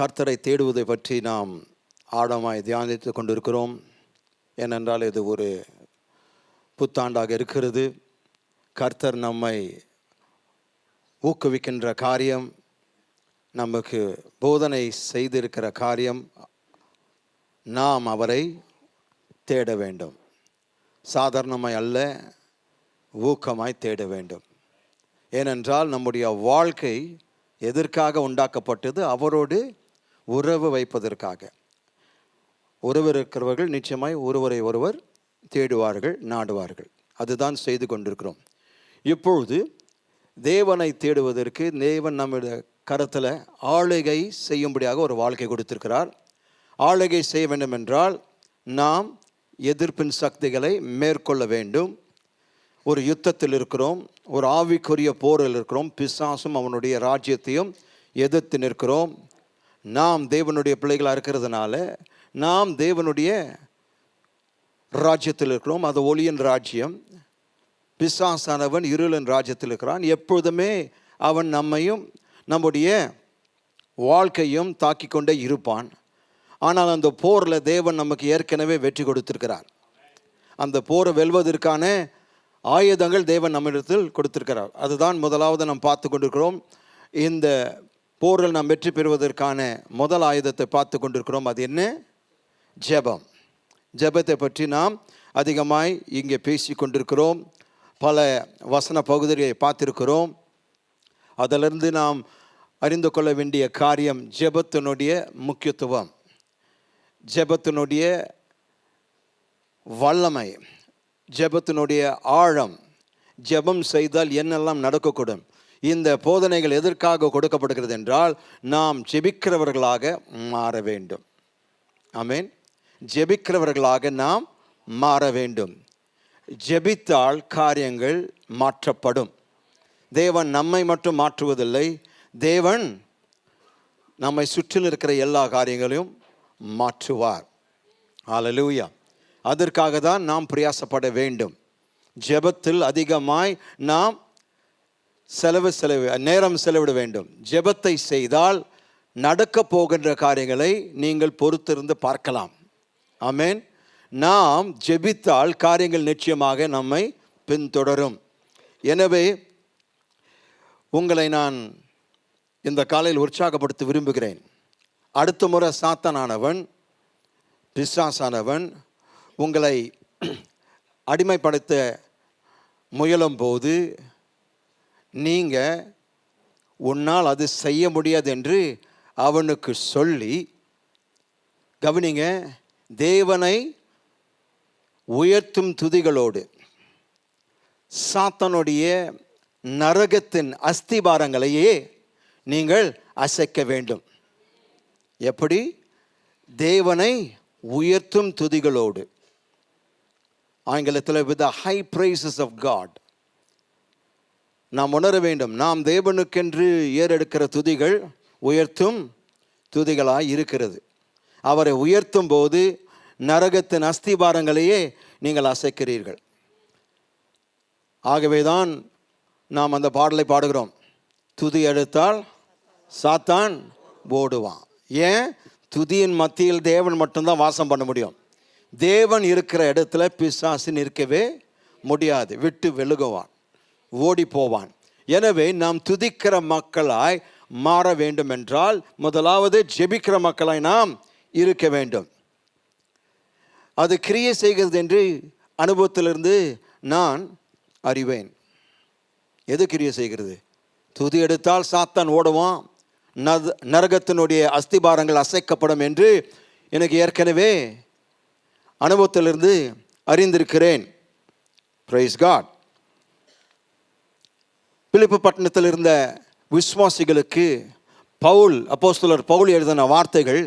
கர்த்தரை தேடுவதை பற்றி நாம் ஆழமாய் தியானித்து கொண்டிருக்கிறோம். ஏனென்றால் இது ஒரு புத்தாண்டாக இருக்கிறது. கர்த்தர் நம்மை ஊக்குவிக்கின்ற காரியம், நமக்கு போதனை செய்திருக்கிற காரியம், நாம் அவரை தேட வேண்டும். சாதாரணமாய் அல்ல, ஊக்கமாய் தேட வேண்டும். ஏனென்றால் நம்முடைய வாழ்க்கை எதற்காக உண்டாக்கப்பட்டது? அவரோடு உறவு வைப்பதற்காக. உறவு இருக்கிறவர்கள் நிச்சயமாய் ஒருவரை ஒருவர் தேடுவார்கள், நாடுவார்கள். அதுதான் செய்து கொண்டிருக்கிறோம். இப்பொழுது தேவனை தேடுவதற்கு தேவன் நம்முடைய கரத்தில் ஆளுகை செய்யும்படியாக ஒரு வாழ்க்கை கொடுத்திருக்கிறார். ஆளுகை செய்ய வேண்டும் என்றால் நாம் எதிர்ப்பின் சக்திகளை மேற்கொள்ள வேண்டும். ஒரு யுத்தத்தில் இருக்கிறோம், ஒரு ஆவிக்குரிய போரில் இருக்கிறோம். பிசாசும் அவனுடைய ராஜ்யத்தையும் எதிர்த்து நிற்கிறோம். நாம் தேவனுடைய பிள்ளைகளாக இருக்கிறதுனால நாம் தேவனுடைய ராஜ்யத்தில் இருக்கிறோம். அது ஒளியின் ராஜ்யம். பிசாசானவன் இருளின் ராஜ்யத்தில் இருக்கிறான். எப்பொழுதுமே அவன் நம்மையும் நம்முடைய வாழ்க்கையும் தாக்கி கொண்டே இருப்பான். ஆனால் அந்த போரில் தேவன் நமக்கு ஏற்கனவே வெற்றி கொடுத்திருக்கிறார். அந்த போரை வெல்வதற்கான ஆயுதங்கள் தேவன் நம்மிடத்தில் கொடுத்திருக்கிறார். அதுதான் முதலாவது நாம் பார்த்து கொண்டிருக்கிறோம். இந்த போரில் நாம் வெற்றி பெறுவதற்கான முதல் ஆயுதத்தை பார்த்து கொண்டிருக்கிறோம். அது என்ன? ஜெபம். ஜெபத்தை பற்றி நாம் அதிகமாய் இங்கே பேசி கொண்டிருக்கிறோம். பல வசன பகுதிகளை பார்த்திருக்கிறோம். அதிலிருந்து நாம் அறிந்து கொள்ள வேண்டிய காரியம் ஜெபத்தினுடைய முக்கியத்துவம், ஜெபத்தினுடைய வல்லமை, ஜெபத்தினுடைய ஆழம். ஜெபம் செய்தால் என்னெல்லாம் நடக்கக்கூடும்? இந்த போதனைகள் எதற்காக கொடுக்கப்படுகிறது என்றால் நாம் ஜெபிக்கிறவர்களாக மாற வேண்டும். ஆமென். ஜெபிக்கிறவர்களாக நாம் மாற வேண்டும். ஜெபித்தால் காரியங்கள் மாற்றப்படும். தேவன் நம்மை மட்டும் மாற்றுவதில்லை, தேவன் நம்மை சுற்றில் இருக்கிற எல்லா காரியங்களையும் மாற்றுவார். ஹல்லேலூயா. அதற்காக தான் நாம் பிரயாசப்பட வேண்டும். ஜெபத்தில் அதிகமாய் நாம் நேரம் செலவிட வேண்டும். ஜெபத்தை செய்தால் நடக்க போகின்ற காரியங்களை நீங்கள் பொறுத்திருந்து பார்க்கலாம். ஆமென். நாம் ஜெபித்தால் காரியங்கள் நிச்சயமாக நம்மை பின்தொடரும். எனவே உங்களை நான் இந்த காலையில் உற்சாகப்படுத்த விரும்புகிறேன். அடுத்த முறை சாத்தானானவன், பிசாசானவன் உங்களை அடிமைப்படுத்த முயலும் போது நீங்கள் உன்னால் அது செய்ய முடியாது என்று அவனுக்கு சொல்லி, கவனிங்க, தேவனை உயர்த்தும் துதிகளோடு சாத்தானுடைய நரகத்தின் அஸ்திபாரங்களையே நீங்கள் அசைக்க வேண்டும். எப்படி? தேவனை உயர்த்தும் துதிகளோடு. ஆங்கிலத்தில் with the high praises of God. நாம் உணர வேண்டும், நாம் தேவனுக்கென்று ஏறெடுக்கிற துதிகள் உயர்த்தும் துதிகளாய் இருக்கிறது. அவரை உயர்த்தும் போது நரகத்தின் அஸ்திபாரங்களையே நீங்கள் அசைக்கிறீர்கள். ஆகவேதான் நாம் அந்த பாடலை பாடுகிறோம். துதி எடுத்தால் சாத்தான் ஓடுவான். ஏன்? துதியின் மத்தியில் தேவன் மட்டும்தான் வாசம் பண்ண முடியும். தேவன் இருக்கிற இடத்துல பிசாசு நிற்கவே முடியாது. விட்டு வெளுகுவான், ஓடி போவான். எனவே நாம் துதிக்கிற மக்களாய் மாற வேண்டும் என்றால் முதலாவது ஜெபிக்கிற மக்களாய் நாம் இருக்க வேண்டும். அது கிரியை செய்கிறது என்று அனுபவத்திலிருந்து நான் அறிவேன். எது கிரியை செய்கிறது? துதி எடுத்தால் சாத்தான் ஓடுவான், நரகத்தினுடைய அஸ்திபாரங்கள் அசைக்கப்படும் என்று எனக்கு ஏற்கனவே அனுபவத்திலிருந்து அறிந்திருக்கிறேன். Price God. பிலிப்பு பட்டணத்தில் இருந்த விசுவாசிகளுக்கு அப்போஸ்தலர் பவுல் எழுதின வார்த்தைகள்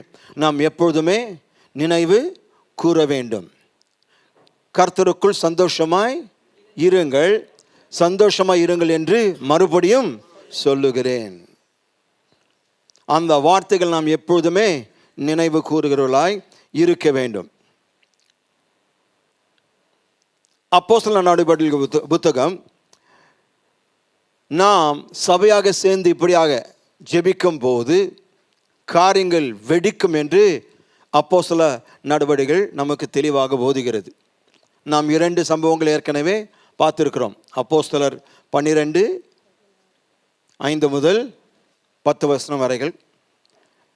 நாம் எப்பொழுதுமே நினைவு கூற வேண்டும். கர்த்தருக்குள் சந்தோஷமாய் இருங்கள், சந்தோஷமாய் இருங்கள் என்று மறுபடியும் சொல்லுகிறேன். அந்த வார்த்தைகள் நாம் எப்பொழுதுமே நினைவு கூறுகிறவர்களாய் இருக்க வேண்டும். அப்போஸ்தலர் நடவடிக்கைகள் புத்தகம், நாம் சபையாக சேர்ந்து இப்படியாக ஜெபிக்கும் போது காரியங்கள் வெடிக்கும் என்று அப்போஸ்தல நடவடிக்கைகள் நமக்கு தெளிவாக போதுகிறது. நாம் 2 சம்பவங்கள் ஏற்கனவே பார்த்துருக்கிறோம். அப்போஸ்தலர் 12:5 முதல் 10 வசனம் வரைகள்.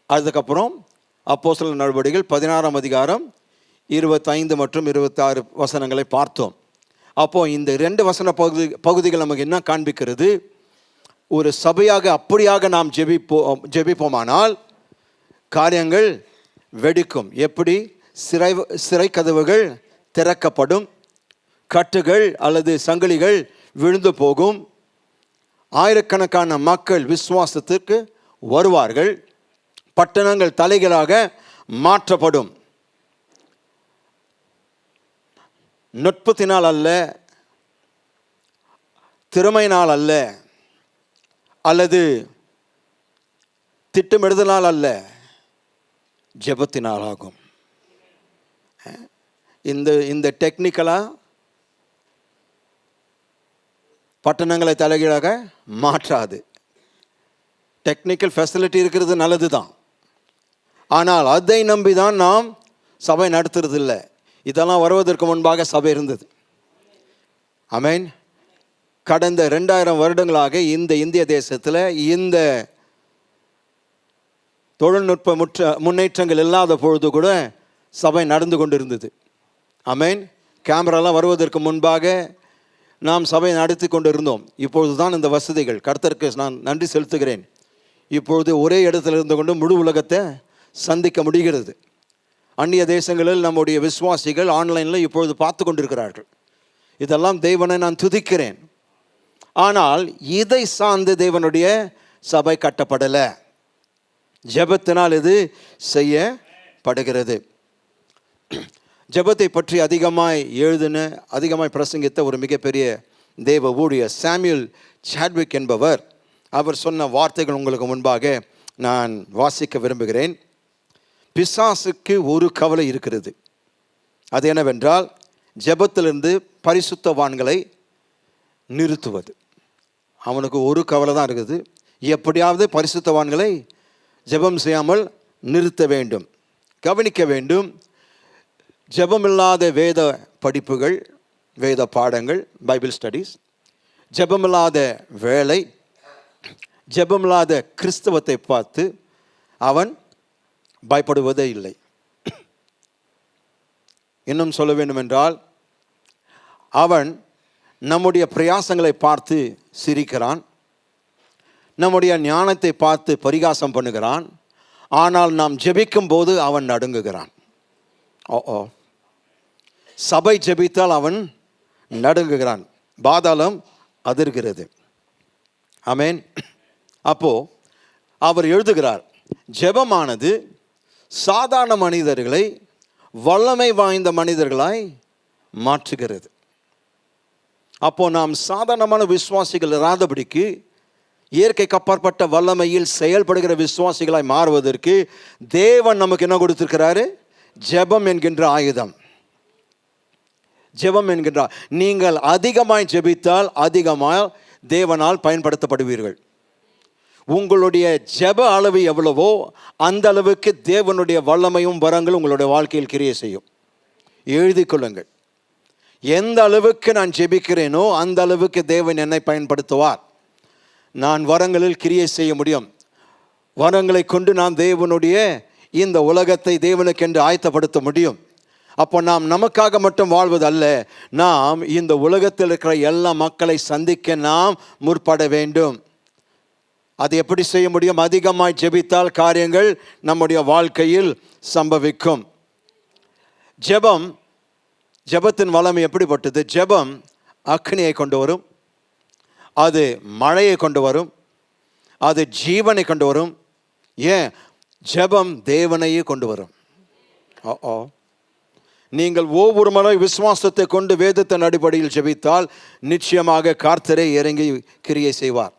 அதுக்கப்புறம் அப்போஸ்தலர் நடவடிக்கைகள் 16ஆம் அதிகாரம் 25 மற்றும் 26 வசனங்களை பார்த்தோம். அப்போது இந்த 2 வசன பகுதிகள் நமக்கு என்ன காண்பிக்கிறது? ஒரு சபையாக அப்படியாக நாம் ஜெபிப்போமானால் காரியங்கள் வெடிக்கும். எப்படி? சிறை கதவுகள் திறக்கப்படும், கட்டுகள் அல்லது சங்கிலிகள் விழுந்து போகும், ஆயிரக்கணக்கான மக்கள் விசுவாசத்திற்கு வருவார்கள், பட்டணங்கள் தலைகளாக மாற்றப்படும். நுட்பத்தினால் அல்ல, திறமையினால் அல்ல, அல்லது திட்டமிடுதலால் அல்ல, ஜெபத்தினால் ஆகும். இந்த டெக்னிக்கலாக பட்டணங்களை தலைகீழாக மாற்றாது. டெக்னிக்கல் ஃபெசிலிட்டி இருக்கிறது நல்லது தான், ஆனால் அதை நம்பி தான் நாம் சபை நடத்துறது இல்லை. இதெல்லாம் வருவதற்கு முன்பாக சபை இருந்தது. ஆமென். கடந்த 2000 வருடங்களாக இந்த இந்திய தேசத்தில் இந்த தொழில்நுட்ப முன்னேற்றங்கள் இல்லாத பொழுது கூட சபை நடந்து கொண்டிருந்தது. ஆமென். கேமராலாம் வருவதற்கு முன்பாக நாம் சபை நடத்தி கொண்டு இருந்தோம். இப்பொழுது தான் இந்த வசதிகள், கர்த்தருக்கு நான் நன்றி செலுத்துகிறேன். இப்பொழுது ஒரே இடத்துல இருந்து கொண்டு முழு உலகத்தை சந்திக்க முடிகிறது. அந்நிய தேசங்களில் நம்முடைய விசுவாசிகள் ஆன்லைனில் இப்பொழுது பார்த்து கொண்டிருக்கிறார்கள். இதெல்லாம் தேவனை நான் துதிக்கிறேன். ஆனால் இதை சார்ந்து தேவனுடைய சபை கட்டப்படலை. ஜெபத்தினால் இது செய்யப்படுகிறது. ஜெபத்தை பற்றி அதிகமாய் பிரசங்கித்த ஒரு மிகப்பெரிய தேவ ஊழியர் சாமுவேல் சாட்விக் என்பவர், அவர் சொன்ன வார்த்தைகள் உங்களுக்கு முன்பாக நான் வாசிக்க விரும்புகிறேன். பிசாசுக்கு ஒரு கவலை இருக்கிறது. அது என்னவென்றால், ஜெபத்திலிருந்து பரிசுத்தவான்களை நிறுத்துவது. அவனுக்கு ஒரு கவலை தான் இருக்குது, எப்படியாவது பரிசுத்தவான்களை ஜெபம் செய்யாமல் நிறுத்த வேண்டும். கவனிக்க வேண்டும், ஜெபமில்லாத வேத படிப்புகள், வேத பாடங்கள், பைபிள் ஸ்டடீஸ், ஜெபமில்லாத வேலை, ஜெபமில்லாத கிறிஸ்தவத்தை பார்த்து அவன் பயப்படுவதே இல்லை. இன்னும் சொல்ல வேண்டும் என்றால், அவன் நம்முடைய பிரயாசங்களை பார்த்து சிரிக்கிறான், நம்முடைய ஞானத்தை பார்த்து பரிகாசம் பண்ணுகிறான். ஆனால் நாம் ஜெபிக்கும் போது அவன் நடுங்குகிறான். சபை ஜெபித்தால் அவன் நடுங்குகிறான், பாதாளம் அதிர்கிறது. ஆமென். அப்போ அவர் எழுதுகிறார், ஜெபமானது சாதாரண மனிதர்களை வல்லமை வாய்ந்த மனிதர்களாய் மாற்றுகிறது. அப்போ நாம் சாதாரணமான விசுவாசிகள் இராதபடிக்கு இயற்கைக்கு அப்பாற்பட்ட வல்லமையில் செயல்படுகிற விசுவாசிகளாய் மாறுவதற்கு தேவன் நமக்கு என்ன கொடுத்திருக்கிறாரு? ஜெபம் என்கின்ற ஆயுதம். ஜெபம் என்கின்றார். நீங்கள் அதிகமாய் ஜெபித்தால் அதிகமாய் தேவனால் பயன்படுத்தப்படுவீர்கள். உங்களுடைய ஜெப அளவு எவ்வளவோ அந்த அளவுக்கு தேவனுடைய வல்லமையும் வரங்களும் உங்களுடைய வாழ்க்கையில் கிரியை செய்யும். எழுதி கொள்ளுங்கள். எந்த அளவுக்கு நான் ஜெபிக்கிறேனோ அந்த அளவுக்கு தேவன் என்னை பயன்படுத்துவார். நான் வரங்களில் கிரியை செய்ய முடியும். வரங்களை கொண்டு நான் தேவனுடைய இந்த உலகத்தை தேவனுக்கென்று ஆயத்தப்படுத்த முடியும். அப்போ நாம் நமக்காக மட்டும் வாழ்வது அல்ல, நாம் இந்த உலகத்தில் இருக்கிற எல்லா மக்களை சந்திக்க நாம் முற்பட வேண்டும். அது எப்படி செய்ய முடியும்? அதிகமாய் ஜெபித்தால் காரியங்கள் நம்முடைய வாழ்க்கையில் சம்பவிக்கும். ஜெபத்தின் வல்லமை எப்படிப்பட்டது? ஜெபம் அக்னியை கொண்டு வரும், அது மழையை கொண்டு வரும், அது ஜீவனை கொண்டு வரும். ஏன்? ஜெபம் தேவனையே கொண்டு வரும். நீங்கள் ஒவ்வொரு முறை விசுவாசத்தை கொண்டு வேதத்தின் அடிப்படையில் ஜெபித்தால் நிச்சயமாக கர்த்தரே இறங்கி கிரியை செய்வார்.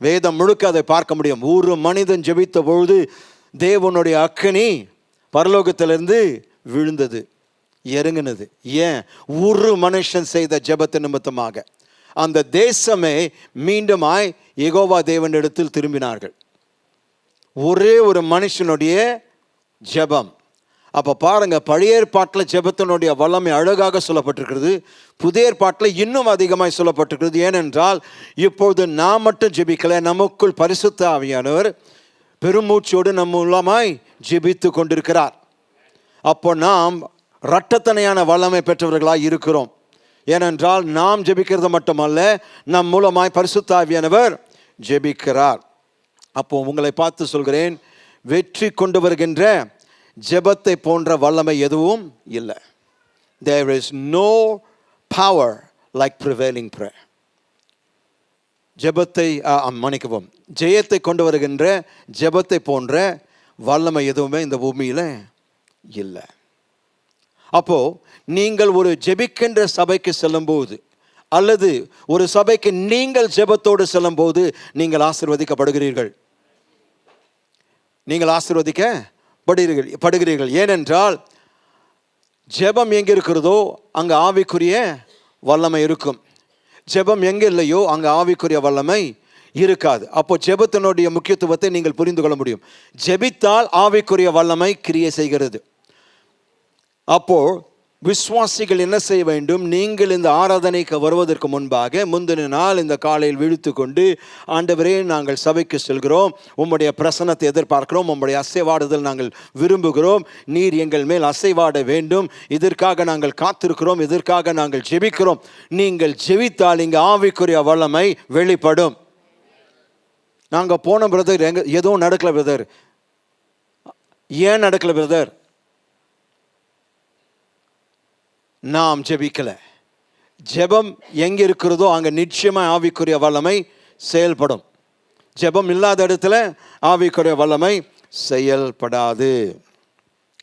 வேதம் முழுக்க அதை பார்க்க முடியும். ஒரு மனிதன் ஜெபித்த பொழுது தேவனுடைய அக்கினி பரலோகத்திலிருந்து விழுந்தது, இறங்கினது. ஏன்? ஒரு மனுஷன் செய்த ஜெபத்தின் நிமித்தமாக அந்த தேசமே மீண்டுமாய் யெகோவா தேவனிடத்தில் திரும்பினார்கள். ஒரே ஒரு மனுஷனுடைய ஜெபம். அப்போ பாருங்க, பழைய ஏற்பாட்டில் ஜெபத்தினுடைய வல்லமை அழகாக சொல்லப்பட்டிருக்கிறது, புதிய ஏற்பாட்டில் இன்னும் அதிகமாய் சொல்லப்பட்டிருக்கிறது. ஏனென்றால் இப்பொழுது நாம் மட்டும் ஜெபிக்கல, நமக்குள் பரிசுத்த ஆவியானவர் பெருமூச்சோடு நம் மூலமாய் ஜெபித்து கொண்டிருக்கிறார். அப்போ நாம் இரட்டத்தனையான வல்லமை பெற்றவர்களாக இருக்கிறோம். ஏனென்றால் நாம் ஜெபிக்கிறது மட்டுமல்ல, நம் மூலமாய் பரிசுத்த ஆவியானவர் ஜெபிக்கிறார். அப்போ உங்களை பார்த்து சொல்கிறேன், வெற்றி கொண்டு வருகின்ற ஜெபத்தை போன்ற வல்லமை எதுவும் இல்லை. There is no power like prevailing prayer. ஜெபத்தை மன்னிக்கவும், ஜெயத்தை கொண்டு வருகின்ற ஜெபத்தை போன்ற வல்லமை எதுவுமே இந்த பூமியில் இல்லை. அப்போ நீங்கள் ஒரு ஜெபிக்கின்ற சபைக்கு செல்லும்போது அல்லது ஒரு சபைக்கு நீங்கள் ஜெபத்தோடு செல்லும்போது நீங்கள் ஆசீர்வதிக்கப்படுகிறீர்கள். நீங்கள் ஆசீர்வதிக்கப்படுகிறீர்கள். ஏனென்றால் ஜெபம் எங்கே இருக்கிறதோ அங்கே ஆவிக்குரிய வல்லமை இருக்கும். ஜெபம் எங்கே இல்லையோ அங்கே ஆவிக்குரிய வல்லமை இருக்காது. அப்போ ஜெபத்தினுடைய முக்கியத்துவத்தை நீங்கள் புரிந்து கொள்ள முடியும். ஜெபித்தால் ஆவிக்குரிய வல்லமை கிரியை செய்கிறது. அப்போ விசுவாசிகள் என்ன செய்ய வேண்டும்? நீங்கள் இந்த ஆராதனைக்கு வருவதற்கு முன்பாக முந்தின நாள் இந்த காலையில் விழித்து கொண்டு, ஆண்டவரே நாங்கள் சபைக்கு செல்கிறோம், உம்முடைய பிரசன்னத்தை எதிர்பார்க்கிறோம், உம்முடைய அசைவாடுதல் நாங்கள் விரும்புகிறோம், நீர் எங்கள் மேல் அசைவாட வேண்டும், இதற்காக நாங்கள் காத்திருக்கிறோம், இதற்காக நாங்கள் ஜெபிக்கிறோம். நீங்கள் ஜெபித்தால் இங்கே ஆவிக்குரிய வல்லமை வெளிப்படும். நாங்கள் போன பிரதர், எதுவும் நடக்கல பிரதர். ஏன் நடக்கல பிரதர்? நாம் ஜெபிக்கல. ஜெபம் எங்கே இருக்கிறதோ அங்கே நிச்சயமாக ஆவிக்குரிய வல்லமை செயல்படும். ஜெபம் இல்லாத இடத்துல ஆவிக்குரிய வல்லமை செயல்படாது.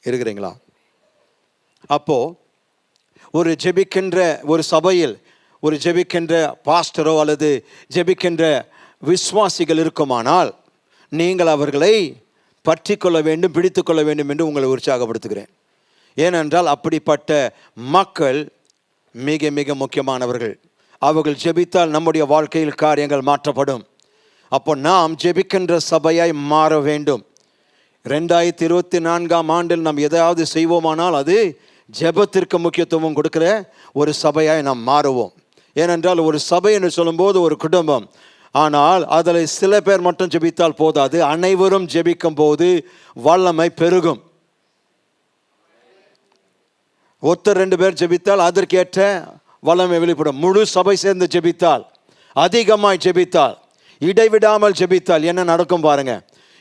இருக்கிறீங்களா? அப்போ ஒரு ஜெபிக்கின்ற ஒரு சபையில் ஒரு ஜெபிக்கின்ற பாஸ்டரோ அல்லது ஜெபிக்கின்ற விசுவாசிகள் இருக்குமானால் நீங்கள் அவர்களை பற்றி கொள்ள வேண்டும், பிடித்து கொள்ள வேண்டும் என்று உங்களை உற்சாகப்படுத்துகிறேன். ஏனென்றால் அப்படிப்பட்ட மக்கள் மிக மிக முக்கியமானவர்கள். அவர்கள் ஜெபித்தால் நம்முடைய வாழ்க்கையில் காரியங்கள் மாற்றப்படும். அப்போ நாம் ஜெபிக்கின்ற சபையாய் மாற வேண்டும். 2024ஆம் ஆண்டில் நாம் எதையாவது செய்வோமானால் அது ஜெபத்திற்கு முக்கியத்துவம் கொடுக்கிற ஒரு சபையாய் நாம் மாறுவோம். ஏனென்றால் ஒரு சபை என்று சொல்லும்போது ஒரு குடும்பம். ஆனால் அதில் சில பேர் மட்டும் ஜெபித்தால் போதாது, அனைவரும் ஜெபிக்கும் போது வல்லமை பெருகும். ஒருத்தர் 2 பேர் ஜெபித்தால் அதற்கேற்ற வல்லமை வெளிப்படும். முழு சபை சேர்ந்து ஜெபித்தால், அதிகமாய் ஜெபித்தால், இடைவிடாமல் ஜெபித்தால் என்ன நடக்கும் பாருங்க.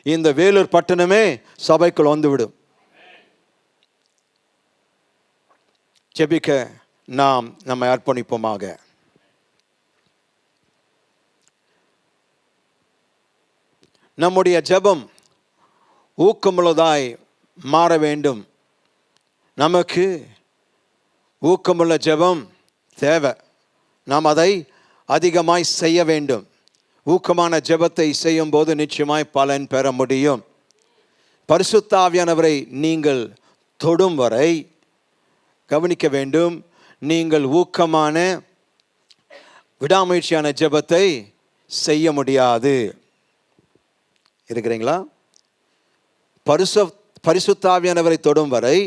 இந்த வேலூர் பட்டணமே சபைக்குள் வந்துவிடும். ஜெபிக்க நாம் நம்மை அர்ப்பணிப்போமாக. நம்முடைய ஜெபம் ஊக்கமுள்ளதாய் மாற வேண்டும். நமக்கு ஊக்கமுள்ள ஜெபம் தேவை. நாம் அதை அதிகமாய் செய்ய வேண்டும். ஊக்கமான ஜெபத்தை செய்யும் போது நிச்சயமாய் பலன் பெற முடியும். பரிசுத்த ஆவியானவரை நீங்கள் தொடும் வரை கவனிக்க வேண்டும். நீங்கள் ஊக்கமான விடாமுயற்சியான ஜெபத்தை செய்ய முடியாது. இருக்கிறீங்களா? பரிசுத்த ஆவியானவரை தொடும் வரை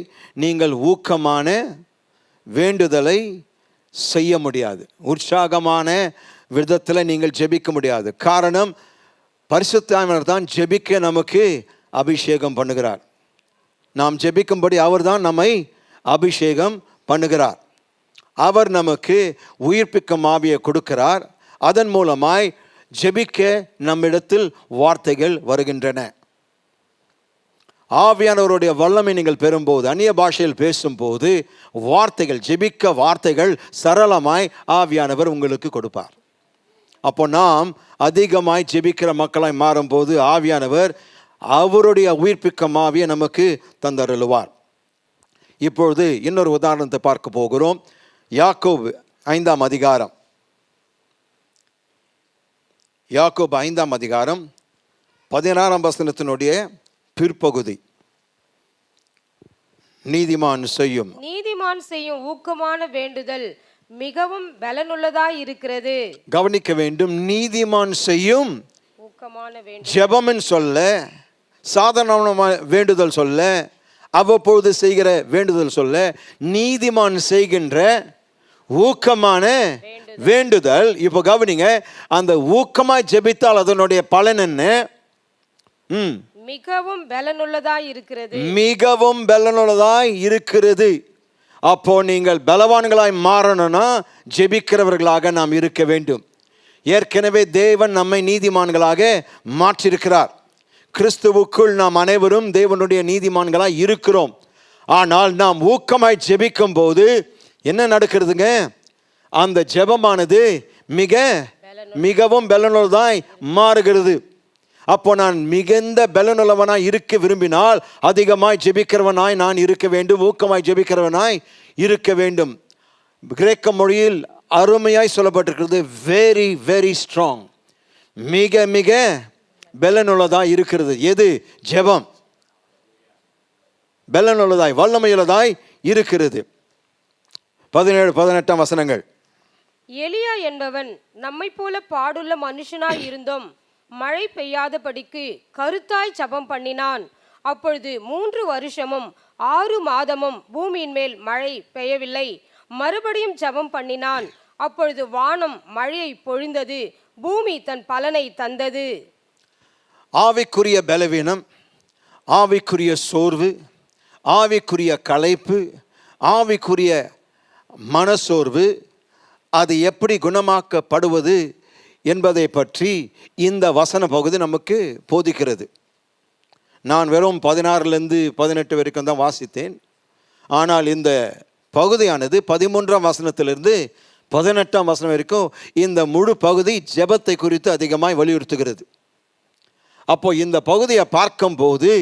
நீங்கள் ஊக்கமான வேண்டுதலை செய்ய முடியாது. உற்சாகமான விதத்தில் நீங்கள் ஜெபிக்க முடியாது. காரணம், பரிசுத்த ஆவியானவர் தான் ஜெபிக்க நமக்கு அபிஷேகம் பண்ணுகிறார். நாம் ஜெபிக்கும்படி அவர் தான் நம்மை அபிஷேகம் பண்ணுகிறார். அவர் நமக்கு உயிர்ப்பிக்கும் ஆவியை கொடுக்கிறார். அதன் மூலமாய் ஜெபிக்க நம்மிடத்தில் வார்த்தைகள் வருகின்றன. ஆவியானவருடைய வல்லமை நீங்கள் பெறும்போது, அந்நிய பாஷையில் பேசும்போது வார்த்தைகள், ஜெபிக்க வார்த்தைகள் சரளமாய் ஆவியானவர் உங்களுக்கு கொடுப்பார். அப்போ நாம் அதிகமாய் ஜெபிக்கிற மக்களாய் மாறும்போது ஆவியானவர் அவருடைய உயிர்ப்பிக்கும் ஆவியை நமக்கு தந்தருளுவார். இப்பொழுது இன்னொரு உதாரணத்தை பார்க்க போகிறோம். யாக்கோபு 5ஆம் அதிகாரம். யாக்கோபு 5ஆம் அதிகாரம் 16ஆம் வசனத்தினுடைய பிற்பகுதி. நீதிமான் செய்யும் ஊக்கமான வேண்டுதல் மிகவும் பலனுள்ளதாய் இருக்கிறது. கவனிக்க வேண்டும். நீதிமான் செய்யும் ஊக்கமான வேண்டுதல். ஜெபம்னு சொல்ல சாதாரணமான வேண்டுதல் சொல்ல, அவ்வப்பொழுது செய்கிற வேண்டுதல் சொல்ல, நீதிமான் செய்கின்ற ஊக்கமான வேண்டுதல். இப்போ கவனிங்க, அந்த ஊக்கமாய் ஜெபித்தால் அதனுடைய பலன் என்ன? மிகவும் பலனுள்ளதாய் இருக்கிறது. மிகவும் பலனுள்ளதாய் இருக்கிறது. அப்போ நீங்கள் பலவான்களாய் மாறணும்னா ஜெபிக்கிறவர்களாக நாம் இருக்க வேண்டும். ஏற்கனவே தேவன் நம்மை நீதிமான்களாக மாற்றியிருக்கிறார். கிறிஸ்துவுக்குள் நாம் அனைவரும் தேவனுடைய நீதிமான்களாய் இருக்கிறோம். ஆனால் நாம் ஊக்கமாய் ஜெபிக்கும் போது என்ன நடக்கிறதுங்க? அந்த ஜெபமானது மிகவும் பலனுள்ளதாய் மாறுகிறது. அப்போ நான் மிகுந்த பலனுள்ளவனாய் இருக்க விரும்பினால் அதிகமாய் ஜெபிக்கிறவனாய் நான் இருக்க வேண்டும், ஊக்கமாய் ஜெபிக்கிறவனாய் இருக்க வேண்டும். கிரேக்க மொழியில் அருமையாய் சொல்லப்பட்டிருக்கிறது, வெரி வெரி ஸ்ட்ராங், மிக மிக பலனுள்ளதாய் இருக்கிறது. எது? ஜெபம் பலனுள்ளதாய் வல்லமையுள்ளதாய் இருக்கிறது. 17-18 வசனங்கள். எலியா என்பவன் நம்மை போல பாடுள்ள மனுஷனாய் இருந்தும் மழை பெய்யாதபடிக்கு கருத்தாய் ஜெபம் பண்ணினான். அப்பொழுது 3 வருஷமும் 6 மாதமும் பூமியின் மேல் மழை பெய்யவில்லை. மறுபடியும் ஜெபம் பண்ணினான். அப்பொழுது வானம் மழையை பொழிந்தது, பூமி தன் பலனை தந்தது. ஆவிக்குரிய பலவீனம், ஆவிக்குரிய சோர்வு, ஆவிக்குரிய களைப்பு, ஆவிக்குரிய மனசோர்வு, அது எப்படி குணமாக்கப்படுவது என்பதை பற்றி இந்த வசன பகுதி நமக்கு போதிக்கிறது. நான் வெறும் 16-18 வரைக்கும் தான் வாசித்தேன். ஆனால் இந்த பகுதியானது 13ஆம் வசனத்திலிருந்து 18ஆம் வசனம் வரைக்கும் இந்த முழு பகுதி ஜெபத்தை குறித்து அதிகமாய் வலியுறுத்துகிறது. அப்போ இந்த பகுதியை பார்க்கும்போது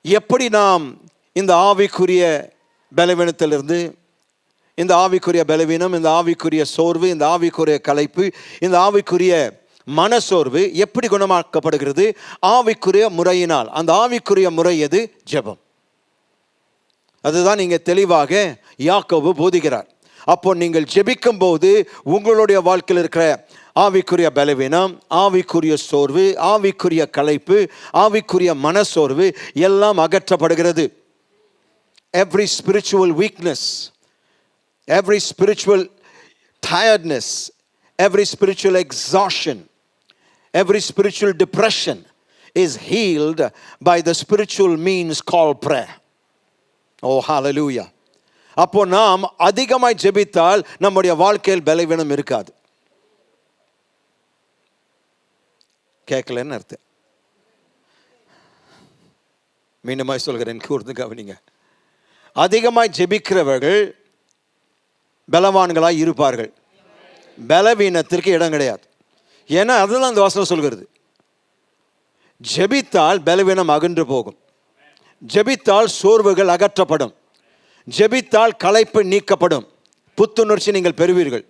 எப்படி நாம் இந்த ஆவிக்குரிய பலவீனத்திலிருந்து, இந்த ஆவிக்குரிய பலவீனம், இந்த ஆவிக்குரிய சோர்வு, இந்த ஆவிக்குரிய களைப்பு, இந்த ஆவிக்குரிய மனசோர்வு எப்படி குணமாக்கப்படுகிறது? ஆவிக்குரிய முறையினால். அந்த ஆவிக்குரிய முறை எது? ஜெபம். அதுதான் இங்கே தெளிவாக யாக்கோபு போதிக்கிறார். அப்போ நீங்கள் ஜெபிக்கும் போது உங்களுடைய வாழ்க்கையில் இருக்கிற ஆவிக்குரிய பலவீனம், ஆவிக்குரிய சோர்வு, ஆவிக்குரிய களைப்பு, ஆவிக்குரிய மனசோர்வு எல்லாம் அகற்றப்படுகிறது. Every spiritual weakness, every spiritual tiredness, every spiritual exhaustion, every spiritual depression is healed by the spiritual means called prayer. Oh, hallelujah. அப்போ நாம் அதிகமாய் ஜெபித்தால் நம்முடைய வாழ்க்கையில் பலவீனம் இருக்காது. கேட்கலன்னு அர்த்தம். மீண்டுமாய் சொல்கிறேன், கூர்ந்து கவனிங்க. அதிகமாய் ஜெபிக்கிறவர்கள் பலவான்களாய் இருப்பார்கள். பலவீனத்திற்கு இடம் கிடையாது. ஏன்னா அதுதான் அந்த வசனம் சொல்கிறது. ஜெபித்தால் பலவீனம் அகன்று போகும். ஜெபித்தால் சோர்வுகள் அகற்றப்படும். ஜெபித்தால் களைப்பு நீக்கப்படும். புத்துணர்ச்சி நீங்கள் பெறுவீர்கள்.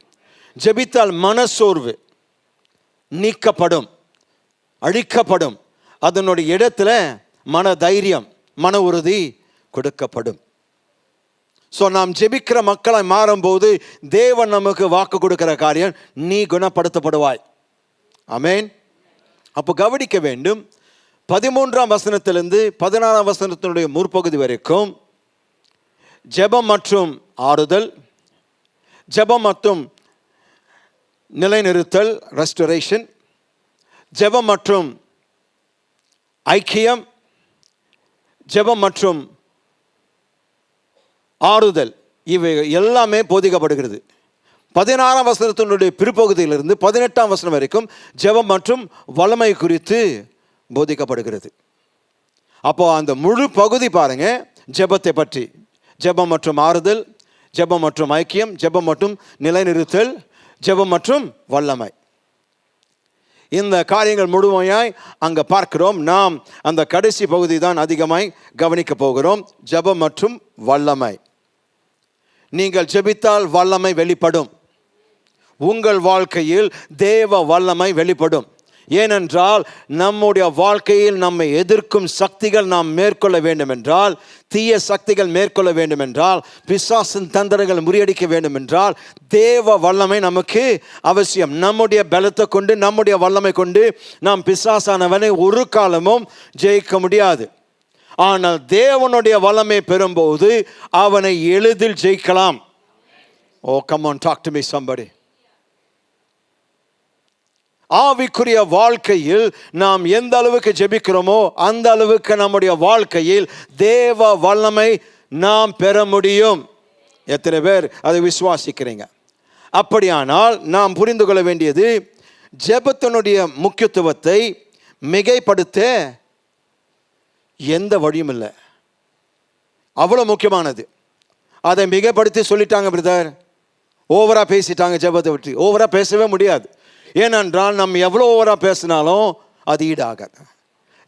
ஜெபித்தால் மனசோர்வு நீக்கப்படும், அழிக்கப்படும். அதனுடைய இடத்துல மன தைரியம், மன உறுதி கொடுக்கப்படும். ஸோ நாம் ஜெபிக்கிற மக்களாய் மாறும்போது தேவன் நமக்கு வாக்கு கொடுக்கிற காரியம், நீ குணப்படுத்தப்படுவாய். ஆமென். அப்போ கவனிக்க வேண்டும், 13ஆம் வசனத்திலிருந்து 16ஆம் வசனத்தினுடைய முற்பகுதி வரைக்கும் ஜெபம் மற்றும் ஆறுதல், ஜெபம் மற்றும் நிலைநிறுத்தல், ரெஸ்டரேஷன், ஜெபம் மற்றும் ஐக்கியம், ஜெபம் மற்றும் ஆறுதல், இவை எல்லாமே போதிக்கப்படுகிறது. 16ஆம் வசனத்தினுடைய பிற்பகுதியிலிருந்து 18ஆம் வசனம் வரைக்கும் ஜெபம் மற்றும் வல்லமை குறித்து போதிக்கப்படுகிறது. அப்போ அந்த முழு பகுதி பாருங்க, ஜெபத்தை பற்றி. ஜெபம் மற்றும் ஆறுதல், ஜெபம் மற்றும் ஐக்கியம், ஜெபம் மற்றும் நிலைநிறுத்தல், ஜெபம் மற்றும் வல்லமை. இந்த காரியங்கள் முழுமையாய் அங்கே பார்க்கிறோம். நாம் அந்த கடைசி பகுதி தான் அதிகமாய் கவனிக்க போகிறோம், ஜெபம் மற்றும் வல்லமை. நீங்கள் ஜெபித்தால் வல்லமை வெளிப்படும். உங்கள் வாழ்க்கையில் தேவ வல்லமை வெளிப்படும். ஏனென்றால் நம்முடைய வாழ்க்கையில் நம்மை எதிர்க்கும் சக்திகள் நாம் மேற்கொள்ள வேண்டும் என்றால், தீய சக்திகள் மேற்கொள்ள வேண்டும் என்றால், பிசாசின் தந்திரங்கள் முறியடிக்க வேண்டும் என்றால் தேவ வல்லமை நமக்கு அவசியம். நம்முடைய பலத்தை கொண்டு, நம்முடைய வல்லமை கொண்டு நாம் பிசாசானவனை ஒரு காலமும் ஜெயிக்க முடியாது. ஆனால் தேவனுடைய வல்லமை பெறும்போது அவனை எளிதில் ஜெயிக்கலாம். Oh, come on, talk to me somebody. ஆவிக்குரிய வாழ்க்கையில் நாம் எந்த அளவுக்கு ஜெபிக்கிறோமோ அந்த அளவுக்கு நம்முடைய வாழ்க்கையில் தேவ வல்லமை நாம் பெற முடியும். எத்தனை பேர் அதை விசுவாசிக்கிறீங்க? அப்படியானால் நாம் புரிந்து கொள்ள வேண்டியது, ஜெபத்தினுடைய முக்கியத்துவத்தை மிகைப்படுத்த எந்த வழியும் இல்லை. அவ்வளோ முக்கியமானது. அதை மிகைப்படுத்தி சொல்லிட்டாங்க பிரதர், ஓவராக பேசிட்டாங்க, ஜெபத்தை பற்றி ஓவராக பேசவே முடியாது. ஏனென்றால் நம்ம எவ்வளோ ஓவராக பேசினாலும் அது ஈடாகாது.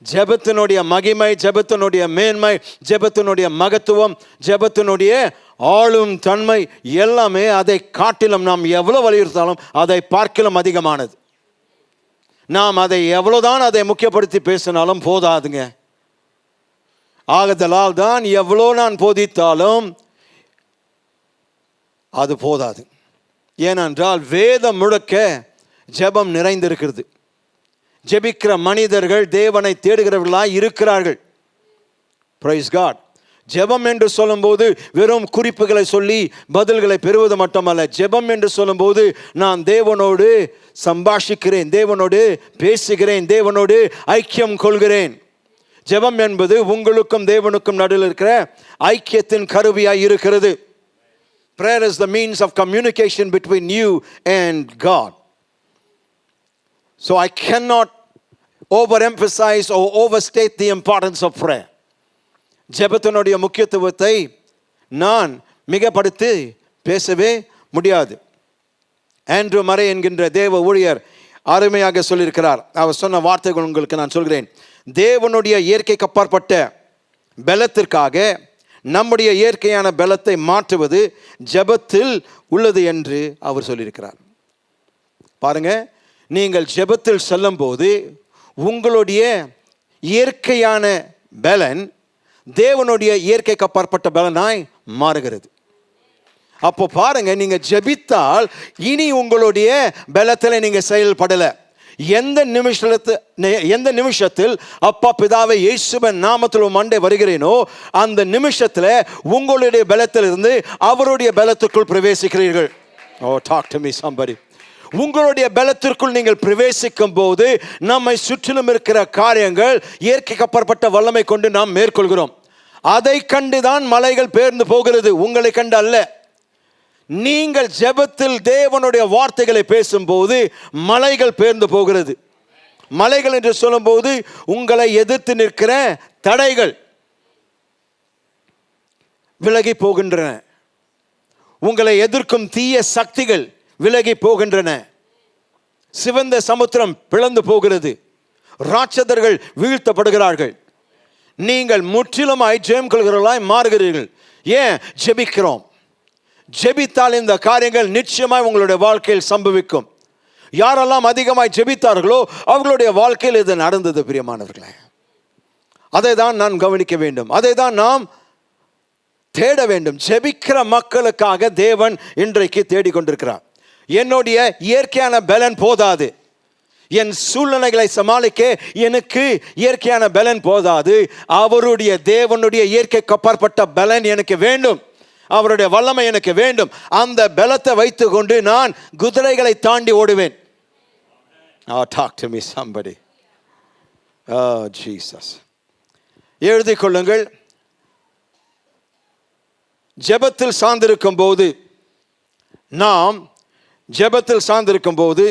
ஜெபத்தினுடைய மகிமை, ஜெபத்தினுடைய மேன்மை, ஜெபத்தினுடைய மகத்துவம், ஜெபத்தினுடைய ஆளும் தன்மை எல்லாமே அதை காட்டிலும் நாம் எவ்வளோ வலியுறுத்தாலும் அதை பார்க்கிலும் அதிகமானது. நாம் அதை எவ்வளோதான் அதை முக்கியப்படுத்தி பேசினாலும் போதாதுங்க. ஆகதலால் தான் எவ்வளோ நான் போதித்தாலும் அது போதாது. ஏனென்றால் வேதம் முழுக்க ஜெபம் நிறைந்திருக்கிறது. ஜெபிக்கிற மனிதர்கள் தேவனை தேடுகிறவர்களாய் இருக்கிறார்கள். Praise God. ஜெபம் என்று சொல்லும்போது வெறும் குறிப்புகளை சொல்லி பதில்களை பெறுவது மட்டுமல்ல. ஜெபம் என்று சொல்லும்போது நான் தேவனோடு சம்பாஷிக்கிறேன், தேவனோடு பேசுகிறேன், தேவனோடு ஐக்கியம் கொள்கிறேன். ஜெபம் என்பது உங்களுக்கும் தேவனுக்கும் நடுவில் இருக்கிற ஐக்கியத்தின் கருவியாய் இருக்கிறது. Prayer is the means of communication between you and God. So I cannot overemphasize or overstate the importance of prayer. ஜெபத்தினுடைய முக்கியத்துவத்தை நான் மிகப்படுத்தி பேசவே முடியாது. ஆண்ட்ரூ மரே என்கின்ற தேவ ஊழியர் அருமையாக சொல்லியிருக்கிறார். அவர் சொன்ன வார்த்தைகள் உங்களுக்கு நான் சொல்கிறேன். தேவனுடைய இயற்கைக்கு அப்பாற்பட்ட பலத்திற்காக நம்முடைய இயற்கையான பலத்தை மாற்றுவது ஜெபத்தில் உள்ளது என்று அவர் சொல்லியிருக்கிறார். பாருங்க, நீங்கள் ஜெபத்தில் செல்லும் போது உங்களுடைய இயற்கையான பலன் தேவனுடைய இயற்கைக்கு அப்பாற்பட்ட பலனாய் மாறுகிறது. அப்போ பாருங்க, நீங்க ஜெபித்தால் இனி உங்களுடைய பலத்தில் நீங்க செயல்படலை. எந்த நிமிஷத்தில் அப்பா பிதாவை இயேசுவின் நாமத்தில் மண்டே வருகிறேனோ அந்த நிமிஷத்தில் உங்களுடைய பலத்திலிருந்து அவருடைய பலத்திற்குள் பிரவேசிக்கிறீர்கள். Oh, talk to me somebody. உங்களுடைய பலத்திற்குள் நீங்கள் பிரவேசிக்கும் போது நம்மை சுற்றிலும் இருக்கிற காரியங்கள் இயற்கைக்கு அப்பாற்பட்ட வல்லமை கொண்டு நாம் மேற்கொள்கிறோம். அதை கண்டுதான் மலைகள் பெயர்ந்து போகிறது, உங்களை கண்டு அல்ல. நீங்கள் ஜெபத்தில் தேவனுடைய வார்த்தைகளை பேசும்போது மலைகள் பெயர்ந்து போகிறது. மலைகள் என்று சொல்லும்போது உங்களை எதிர்த்து நிற்கிற தடைகள் விலகி போகின்றன. உங்களை எதிர்க்கும் தீய சக்திகள் விலகி போகின்றன. சிவந்த சமுத்திரம் பிளந்து போகிறது. ராட்சதர்கள் வீழ்த்தப்படுகிறார்கள். நீங்கள் முற்றிலுமாய் ஜெயம் கொள்கிறவர்களாய் மாறுகிறீர்கள். ஏன்? ஜெபிக்கிறோம். ஜெபித்தால் இந்த காரியங்கள் நிச்சயமாய் உங்களுடைய வாழ்க்கையில் சம்பவிக்கும். யாரெல்லாம் அதிகமாய் ஜெபித்தார்களோ அவர்களுடைய வாழ்க்கையில் இது நடந்தது. பிரியமானவர்களே, அதை தான் நான் கவனிக்க வேண்டும், அதை தான் நாம் தேட வேண்டும். ஜெபிக்கிற மக்களுக்காக தேவன் இன்றைக்கு தேடிக்கொண்டிருக்கிறார். என்னுடைய இயற்கையான பலன் போதாது, என் சூழ்நிலைகளை சமாளிக்க எனக்கு இயற்கையான பலன் போதாது. அவருடைய தேவனுடைய இயற்கைக்கு அப்பாற்பட்ட பலன் எனக்கு வேண்டும். அவருடைய வல்லமை எனக்கு வேண்டும். அந்த பலத்தை வைத்துக் கொண்டு நான் குதிரைகளை தாண்டி ஓடுவேன். Oh, talk to me somebody. Oh, Jesus. எழுதிக் கொள்ளுங்கள். ஜெபத்தில் சார்ந்திருக்கும் போது, நாம் ஜெபத்தில் சார்ந்திருக்கும் போது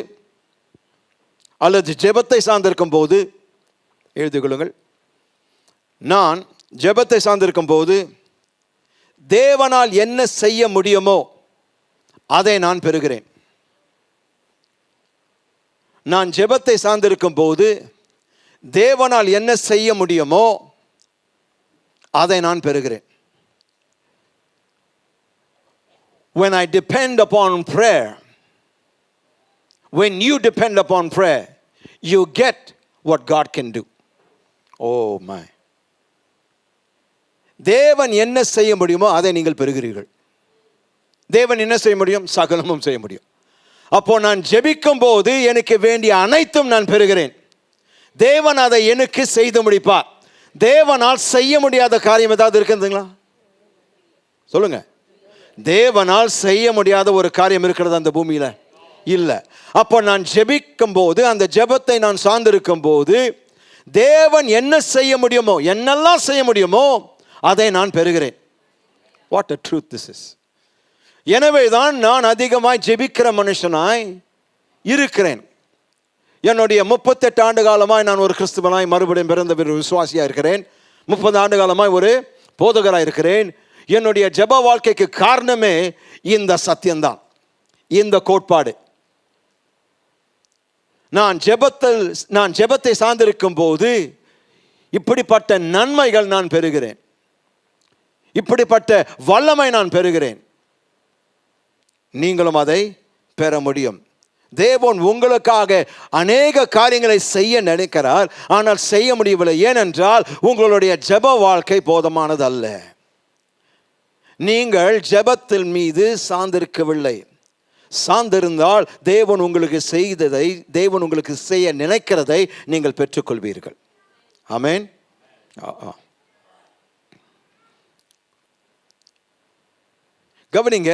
அல்லது ஜெபத்தை சார்ந்திருக்கும் போது, எழுதிக் கொள்ளுங்கள், நான் ஜெபத்தை சார்ந்திருக்கும் போது தேவனால் என்ன செய்ய முடியுமோ அதை நான் பெறுகிறேன். நான் ஜெபத்தை சார்ந்திருக்கும் போது தேவனால் என்ன செய்ய முடியுமோ அதை நான் பெறுகிறேன். When I depend upon prayer, when you depend upon prayer, you get what God can do. Oh my. தேவன் என்ன செய்ய முடியுமோ அதை நீங்கள் பெறுகிறீர்கள். தேவன் என்ன செய்ய முடியும்? சகலமும் செய்ய முடியும். அப்போ நான் ஜெபிக்கும் போது எனக்கு வேண்டிய அனைத்தும் நான் பெறுகிறேன். தேவன் அதை எனக்கு செய்து முடிப்பார். தேவனால் செய்ய முடியாத காரியம் ஏதாவது இருக்குதுங்களா? சொல்லுங்க. தேவனால் செய்ய முடியாத ஒரு காரியம் இருக்கிறது அந்த பூமியில? இல்லை. அப்போ நான் ஜெபிக்கும் போது, அந்த ஜெபத்தை நான் சார்ந்திருக்கும் போது, தேவன் என்ன செய்ய முடியுமோ, என்னெல்லாம் செய்ய முடியுமோ அதை நான் பெறுகிறேன். What a truth this is. எனவே தான் நான் அதிகமாய் ஜெபிக்கிற மனுஷனாய் இருக்கிறேன். என்னுடைய 38 ஆண்டு காலமாய் நான் ஒரு கிறிஸ்துவனாய் மறுபடியும் பிறந்த விசுவாசியாக இருக்கிறேன். 30 ஆண்டு காலமாய் ஒரு போதகராக இருக்கிறேன். என்னுடைய ஜெப வாழ்க்கைக்கு காரணமே இந்த சத்தியம்தான், இந்த கோட்பாடு. நான் ஜெபத்தை சார்ந்திருக்கும் போது இப்படிப்பட்ட நன்மைகள் நான் பெறுகிறேன், இப்படிப்பட்ட வல்லமை நான் பெறுகிறேன். நீங்களும் அதை பெற முடியும். தேவன் உங்களுக்காக அநேக காரியங்களை செய்ய நினைக்கிறார், ஆனால் செய்ய முடியவில்லை. ஏனென்றால் உங்களுடைய ஜெப வாழ்க்கை போதுமானது அல்ல. நீங்கள் ஜெபத்தின் மீது சார்ந்திருக்கவில்லை. சார்ந்திருந்தால் தேவன் உங்களுக்கு செய்ததை, தேவன் உங்களுக்கு செய்ய நினைக்கிறதை நீங்கள் பெற்றுக்கொள்வீர்கள். ஆமென். கவனிங்க,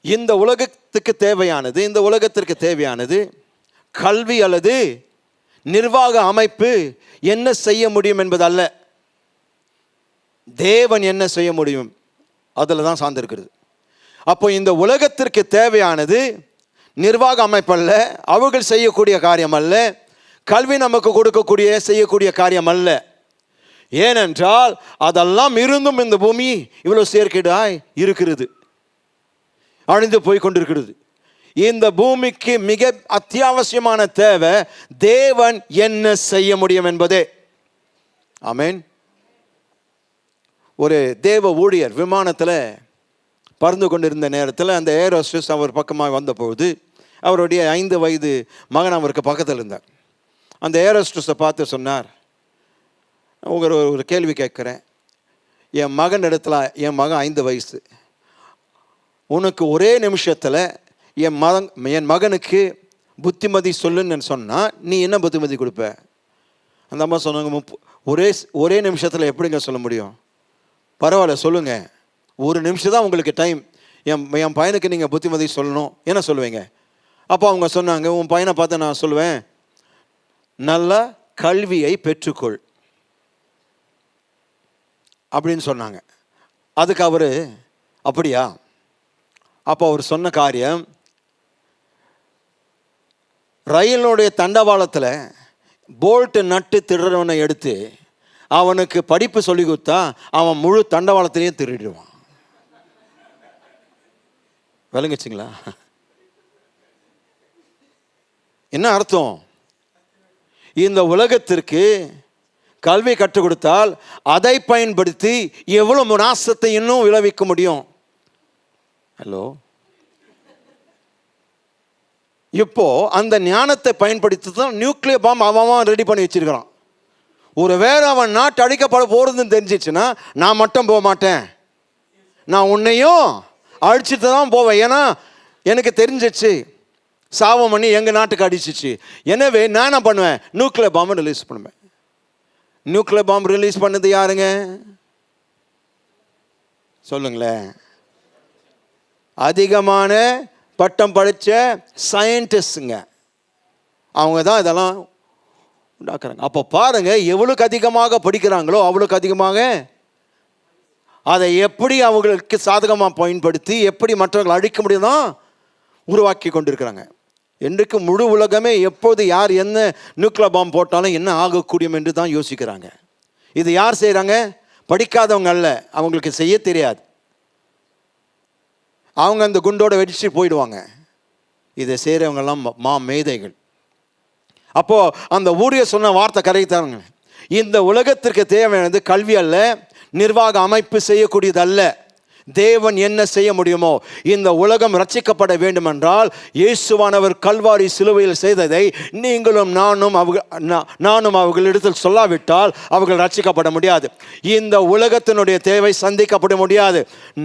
இந்த உலகத்துக்கு தேவையானது, இந்த உலகத்திற்கு தேவையானது கல்வி அல்லது நிர்வாக அமைப்பு என்ன செய்ய முடியும் என்பது அல்ல. தேவன் என்ன செய்ய முடியும் அதில் தான் சார்ந்திருக்கிறது. அப்போ இந்த உலகத்திற்கு தேவையானது நிர்வாக அமைப்பல்ல, அவர்கள் செய்யக்கூடிய காரியம் அல்ல, கல்வி நமக்கு கொடுக்கக்கூடிய செய்யக்கூடிய காரியம் அல்ல. ஏனென்றால் அதெல்லாம் இருந்தும் இந்த பூமி இவ்வளோ சேர்க்கையாய் இருக்கிறது, அழிந்து போய் கொண்டிருக்கிறது. இந்த பூமிக்கு மிக அத்தியாவசியமான தேவை தேவன் என்ன செய்ய முடியும் என்பதே. ஆமென். ஒரு தேவ ஊழியர் விமானத்தில் பறந்து கொண்டிருந்த நேரத்தில் அந்த ஏர் ஹோஸ்டஸ் அவர் பக்கமாக வந்தபொழுது அவருடைய 5 வயது மகன் அவருக்கு பக்கத்தில் இருந்தார். அந்த ஏர் ஹோஸ்டஸை பார்த்து சொன்னார், ஒரு கேள்வி கேட்குறேன், என் மகன் இடத்துல, என் மகன் 5 வயசு, உனக்கு ஒரே நிமிஷத்தில் என் மகனுக்கு புத்திமதி சொல்லுன்னு சொன்னால் நீ என்ன புத்திமதி கொடுப்ப? அந்த அம்மா சொன்னாங்க, ஒரே நிமிஷத்தில் எப்படிங்க சொல்ல முடியும்? பரவாயில்ல சொல்லுங்கள், ஒரு நிமிஷம் தான் உங்களுக்கு டைம், என் பையனுக்கு நீங்கள் புத்திமதி சொல்லணும், என்ன சொல்லுவீங்க? அப்போ அவங்க சொன்னாங்க, உன் பையனை பார்த்து நான் சொல்லுவேன், நல்ல கல்வியை பெற்றுக்கொள் அப்படின்னு சொன்னாங்க. அதுக்கு அவர் அப்படியா? அப்போ அவர் சொன்ன காரியம், ரயிலுடைய தண்டவாளத்தில் போல்ட்டு நட்டு திருடுறவனை எடுத்து அவனுக்கு படிப்பு சொல்லி கொடுத்தா அவன் முழு தண்டவாளத்திலையும் திருடிடுவான். விளங்குச்சுங்களா? என்ன அர்த்தம்? இந்த உலகத்திற்கு கல்வி கற்றுக் கொடுத்தால் அதை பயன்படுத்தி எவ்வளவு நாசத்தை இன்னும் விளைவிக்க முடியும். ஹலோ, இப்போ அந்த ஞானத்தை பயன்படுத்தி தான் நியூக்ளியர் பாம் அவன் ரெடி பண்ணி வச்சிருக்கிறான். ஒரு வேளை அவன் நாட்டு அழிக்கப்பட போகிறதுன்னு தெரிஞ்சிச்சுன்னா நான் மட்டும் போக மாட்டேன், நான் உன்னையும் அழிச்சிட்டு தான் போவேன். ஏன்னா எனக்கு தெரிஞ்சிச்சு சாவம் பண்ணி எங்கள் நாட்டுக்கு அடிச்சிச்சு. எனவே நான் என்ன பண்ணுவேன்? நியூக்ளியர் பாம்பை ரிலீஸ் பண்ணுவேன். நியூக்ளியர் பாம்பு ரிலீஸ் பண்ணது யாருங்க? சொல்லுங்களேன். அதிகமான பட்டம் படித்த சயின்டிஸ்டுங்க, அவங்க தான் இதெல்லாம் உண்டாக்குறாங்க. அப்போ பாருங்க, எவ்வளோக்கு அதிகமாக படிக்கிறாங்களோ அவ்வளோக்கு அதிகமாக அதை எப்படி அவங்களுக்கு சாதகமாக பயன்படுத்தி எப்படி மற்றவர்கள் அழிக்க முடியும் தான் உருவாக்கி கொண்டிருக்கிறாங்க. இன்றைக்கு முழு உலகமே எப்போது யார் என்ன நியூக்ளியர் பாம்பு போட்டாலும் என்ன ஆகக்கூடியும் என்று தான் யோசிக்கிறாங்க. இது யார் செய்கிறாங்க? படிக்காதவங்க அல்ல, அவங்களுக்கு செய்ய தெரியாது. அவங்க அந்த குண்டோட வெடிச்சு போயிடுவாங்க. இதை செய்கிறவங்கெல்லாம் மேதைகள். அப்போது அந்த ஊழியர் சொன்ன வார்த்தை கரெக்டாங்க. இந்த உலகத்திற்கு தேவையானது கல்வி அல்ல, நிர்வாக அமைப்பு செய்யக்கூடியது அல்ல. தேவன் என்ன செய்ய முடியுமோ, இந்த உலகம் ரட்சிக்கப்பட வேண்டுமென்றால் இயேசுவானவர் கல்வாரி சிலுவையில் செய்ததை நீங்களும் நானும் அவர்களிடத்தில் சொல்லாவிட்டால் அவர்கள் ரட்சிக்கப்பட முடியாது. இந்த உலகத்தினுடைய தேவை சந்திக்கப்பட முடியாது.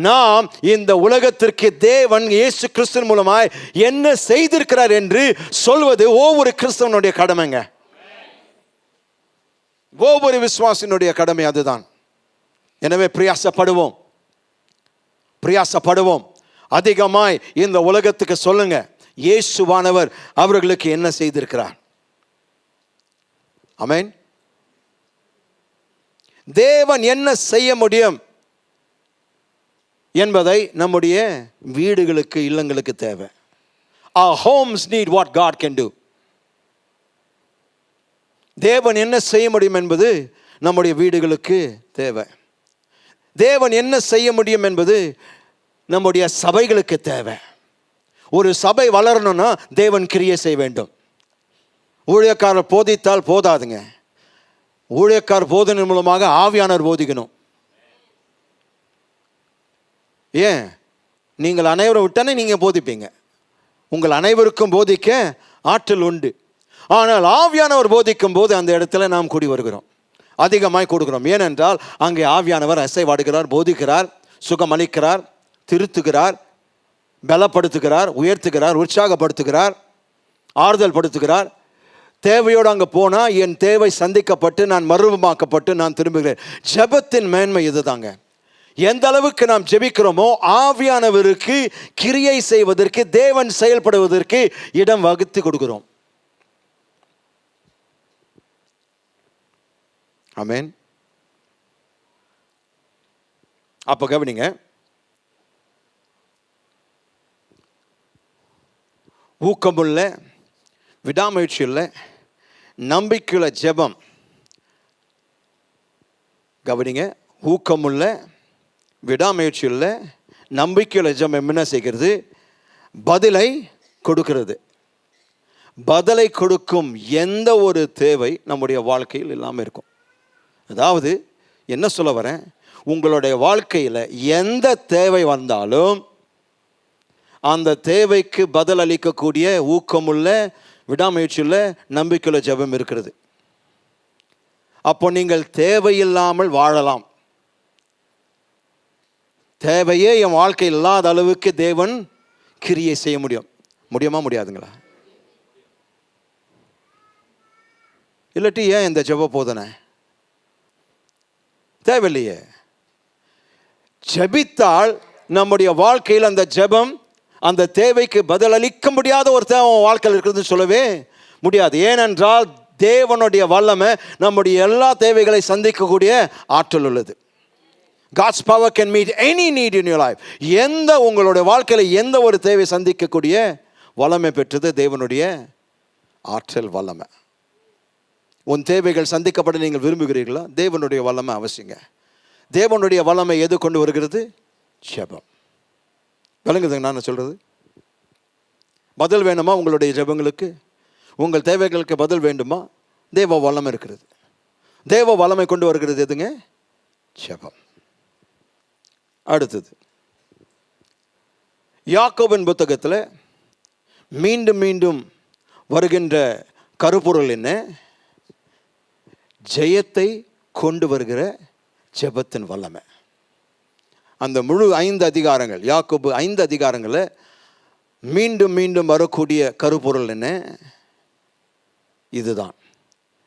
நாம் இந்த உலகத்திற்கு தேவன் இயேசு கிறிஸ்துவின் மூலமாய் என்ன செய்திருக்கிறார் என்று சொல்வது ஒவ்வொரு கிறிஸ்தவனுடைய கடமைங்க. ஒவ்வொரு விசுவாசினுடைய கடமை அதுதான். எனவே பிரயாசப்படுவோம். அதிகமாய் இந்த உலகத்துக்கு சொல்லுங்க, இயேசுவானவர் அவர்களுக்கு என்ன செய்திருக்கிறார். ஆமென். தேவன் என்ன செய்ய முடியும் என்பதை நம்முடைய வீடுகளுக்கு, இல்லங்களுக்கு தேவை. Our homes need what God can do. தேவன் என்ன செய்ய முடியும் என்பது நம்முடைய வீடுகளுக்கு தேவை. தேவன் என்ன செய்ய முடியும் என்பது நம்முடைய சபைகளுக்கு தேவை. ஒரு சபை வளரணும்னா தேவன் கிரியை செய்ய வேண்டும். ஊழியக்காரர் போதித்தால் போதாதுங்க. ஊழியக்காரர் போதனை மூலமாக ஆவியானவர் போதிக்கணும். ஏன்? நீங்கள் அனைவரும் விட்டானே நீங்கள் போதிப்பீங்க. உங்கள் அனைவருக்கும் போதிக்க ஆற்றல் உண்டு. ஆனால் ஆவியானவர் போதிக்கும் போது அந்த இடத்துல நாம் கூடி வருகிறோம், அதிகமாய் கொடுக்கிறோம். ஏனென்றால் அங்கே ஆவியானவர் அசைவாடுகிறார், போதிக்கிறார், சுகமளிக்கிறார், திருத்துகிறார், பலப்படுத்துகிறார், உயர்த்துகிறார், உற்சாகப்படுத்துகிறார், ஆறுதல் படுத்துகிறார். தேவையோடு அங்கே போனால் என் தேவை சந்திக்கப்பட்டு நான் மறுரூபமாக்கப்பட்டு நான் திரும்புகிறேன். ஜெபத்தின் மேன்மை இதுதாங்க. எந்த அளவுக்கு நாம் ஜெபிக்கிறோமோ ஆவியானவருக்கு கிரியை செய்வதற்கு, தேவன் செயல்படுவதற்கு இடம் வகுத்து கொடுக்கிறோம். ஆமென். அப்போ கவனிங்க, ஊக்கமுள்ள, விடாமுயற்சியுள்ள, நம்பிக்கையுள்ள ஜெபம். கவனிங்க, ஊக்கமுள்ள, விடாமுயற்சியுள்ள, நம்பிக்கையுள்ள ஜெபம் என்ன செய்கிறது? பதிலை கொடுக்கிறது. பதிலை கொடுக்கும் எந்த ஒரு தேவை நம்முடைய வாழ்க்கையில் இல்லாமல் இருக்கும். அதாவது என்ன சொல்ல வரேன், உங்களுடைய வாழ்க்கையில் எந்த தேவை வந்தாலும் அந்த தேவைக்கு பதில் அளிக்கக்கூடிய ஊக்கமுள்ள, விடாமுயற்சியுள்ள, நம்பிக்கையுள்ள ஜெபம் இருக்கிறது. அப்போ நீங்கள் தேவையில்லாமல் வாழலாம். தேவையே என் வாழ்க்கையில் இல்லாத அளவுக்கு தேவன் கிரியை செய்ய முடியுமா முடியாதுங்களா? இல்லாட்டி ஏன் இந்த ஜெப போதனை தேவையில்லையே. ஜெபித்தால் நம்முடைய வாழ்க்கையில் அந்த ஜெபம், அந்த தேவைக்கு பதிலளிக்க முடியாத ஒரு தேவை வாழ்க்கையில் இருக்கிறதுன்னு சொல்லவே முடியாது. ஏனென்றால் தேவனுடைய வல்லமை நம்முடைய எல்லா தேவைகளை சந்திக்கக்கூடிய ஆற்றல் உள்ளது. God's power can meet any need in your life. எந்த உங்களுடைய வாழ்க்கையில் எந்த ஒரு தேவை சந்திக்கக்கூடிய வல்லமை பெற்றது தேவனுடைய ஆற்றல், வல்லமை. உன் தேவைகள் சந்திக்கப்பட நீங்கள் விரும்புகிறீர்களா? தேவனுடைய வல்லமை அவசியங்க. தேவனுடைய வல்லமை எது கொண்டு வருகிறது? ஜெபம். விளங்குதுங்க நான் சொல்றது? பதில் வேணுமா உங்களுடைய ஜெபங்களுக்கு? உங்கள் தேவைகளுக்கு பதில் வேண்டுமா? தேவ வல்லமை இருக்கிறது. தேவ வல்லமை கொண்டு வருகிறது எதுங்க? ஜெபம். அடுத்தது, யாக்கோபின் புத்தகத்தில் மீண்டும் மீண்டும் வருகின்ற கருப்பொருள் என்ன? ஜெயத்தை கொண்டு வருகிற ஜெபத்தின் வல்லமை. அந்த முழு 5 அதிகாரங்கள், யாக்கோபு 5 அதிகாரங்களில் மீண்டும் மீண்டும் வரக்கூடிய கருப்பொருள் என்ன? இதுதான்,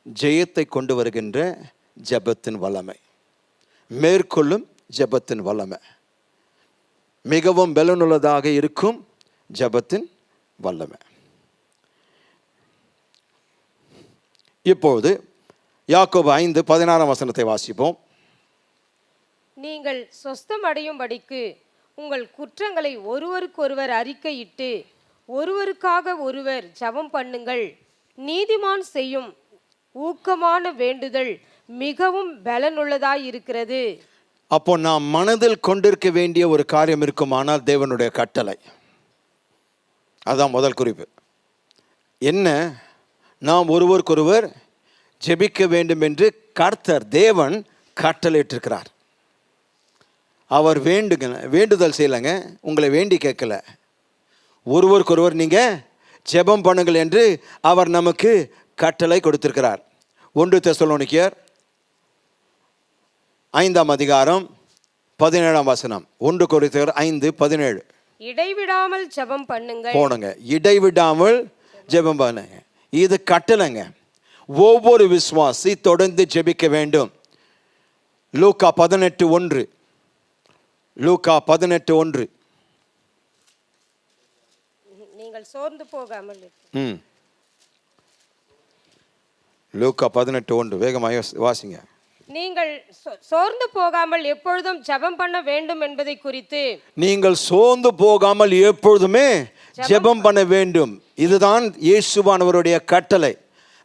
ஜெயத்தை கொண்டு வருகின்ற ஜெபத்தின் வல்லமை, மேற்கொள்ளும் ஜெபத்தின் வல்லமை, மிகவும் பலனுள்ளதாக இருக்கும் ஜெபத்தின் வல்லமை. இப்போது யாக்கோபு 5:16 வாசிப்போம். நீங்கள் சொஸ்தம் அடையும்படிக்கு உங்கள் குற்றங்களை ஒருவருக்கொருவர் அறிக்கையிட்டு ஒருவருக்காக ஒருவர் ஜெபம் பண்ணுங்கள். நீதிமான் செய்யும் ஊக்கமான வேண்டுதல் மிகவும் பலனுள்ளதாயிருக்கிறது. அப்போ நாம் மனதில் கொண்டிருக்க வேண்டிய ஒரு காரியம் இருக்குமானால் தேவனுடைய கட்டளை. அதான் முதல் குறிப்பு. என்ன? நாம் ஒருவருக்கொருவர் ஜெபிக்க வேண்டும் என்று கர்த்தர் தேவன் கட்டளையிட்டிருக்கிறார். அவர் வேண்டுதல் செய்யலைங்க, உங்களை வேண்டி கேட்கல. ஒருவருக்கொருவர் நீங்கள் ஜெபம் பண்ணுங்கள் என்று அவர் நமக்கு கட்டளை கொடுத்திருக்கிறார். 1 தெசலோனிக்கேயர் 5:17 1 கொரிந்தியர் 5:17. இடைவிடாமல் ஜெபம் பண்ணுங்கள். போனுங்க, இடைவிடாமல் ஜெபம் பண்ணுங்க. இது கட்டளைங்க. ஒவ்வொரு விசுவாசி தொடர்ந்து ஜெபிக்க வேண்டும். லூக்கா 18:1. லூக்கா 18:1. நீங்கள் சோர்ந்து போகாமல் லூக்கா 18:1 வேகமாக வாசிங்க. நீங்கள் சோர்ந்து போகாமல் எப்பொழுதும் ஜெபம் பண்ண வேண்டும் என்பதை குறித்து. நீங்கள் சோர்ந்து போகாமல் எப்பொழுதுமே ஜெபம் பண்ண வேண்டும். இதுதான் இயேசுவானவருடைய கட்டளை.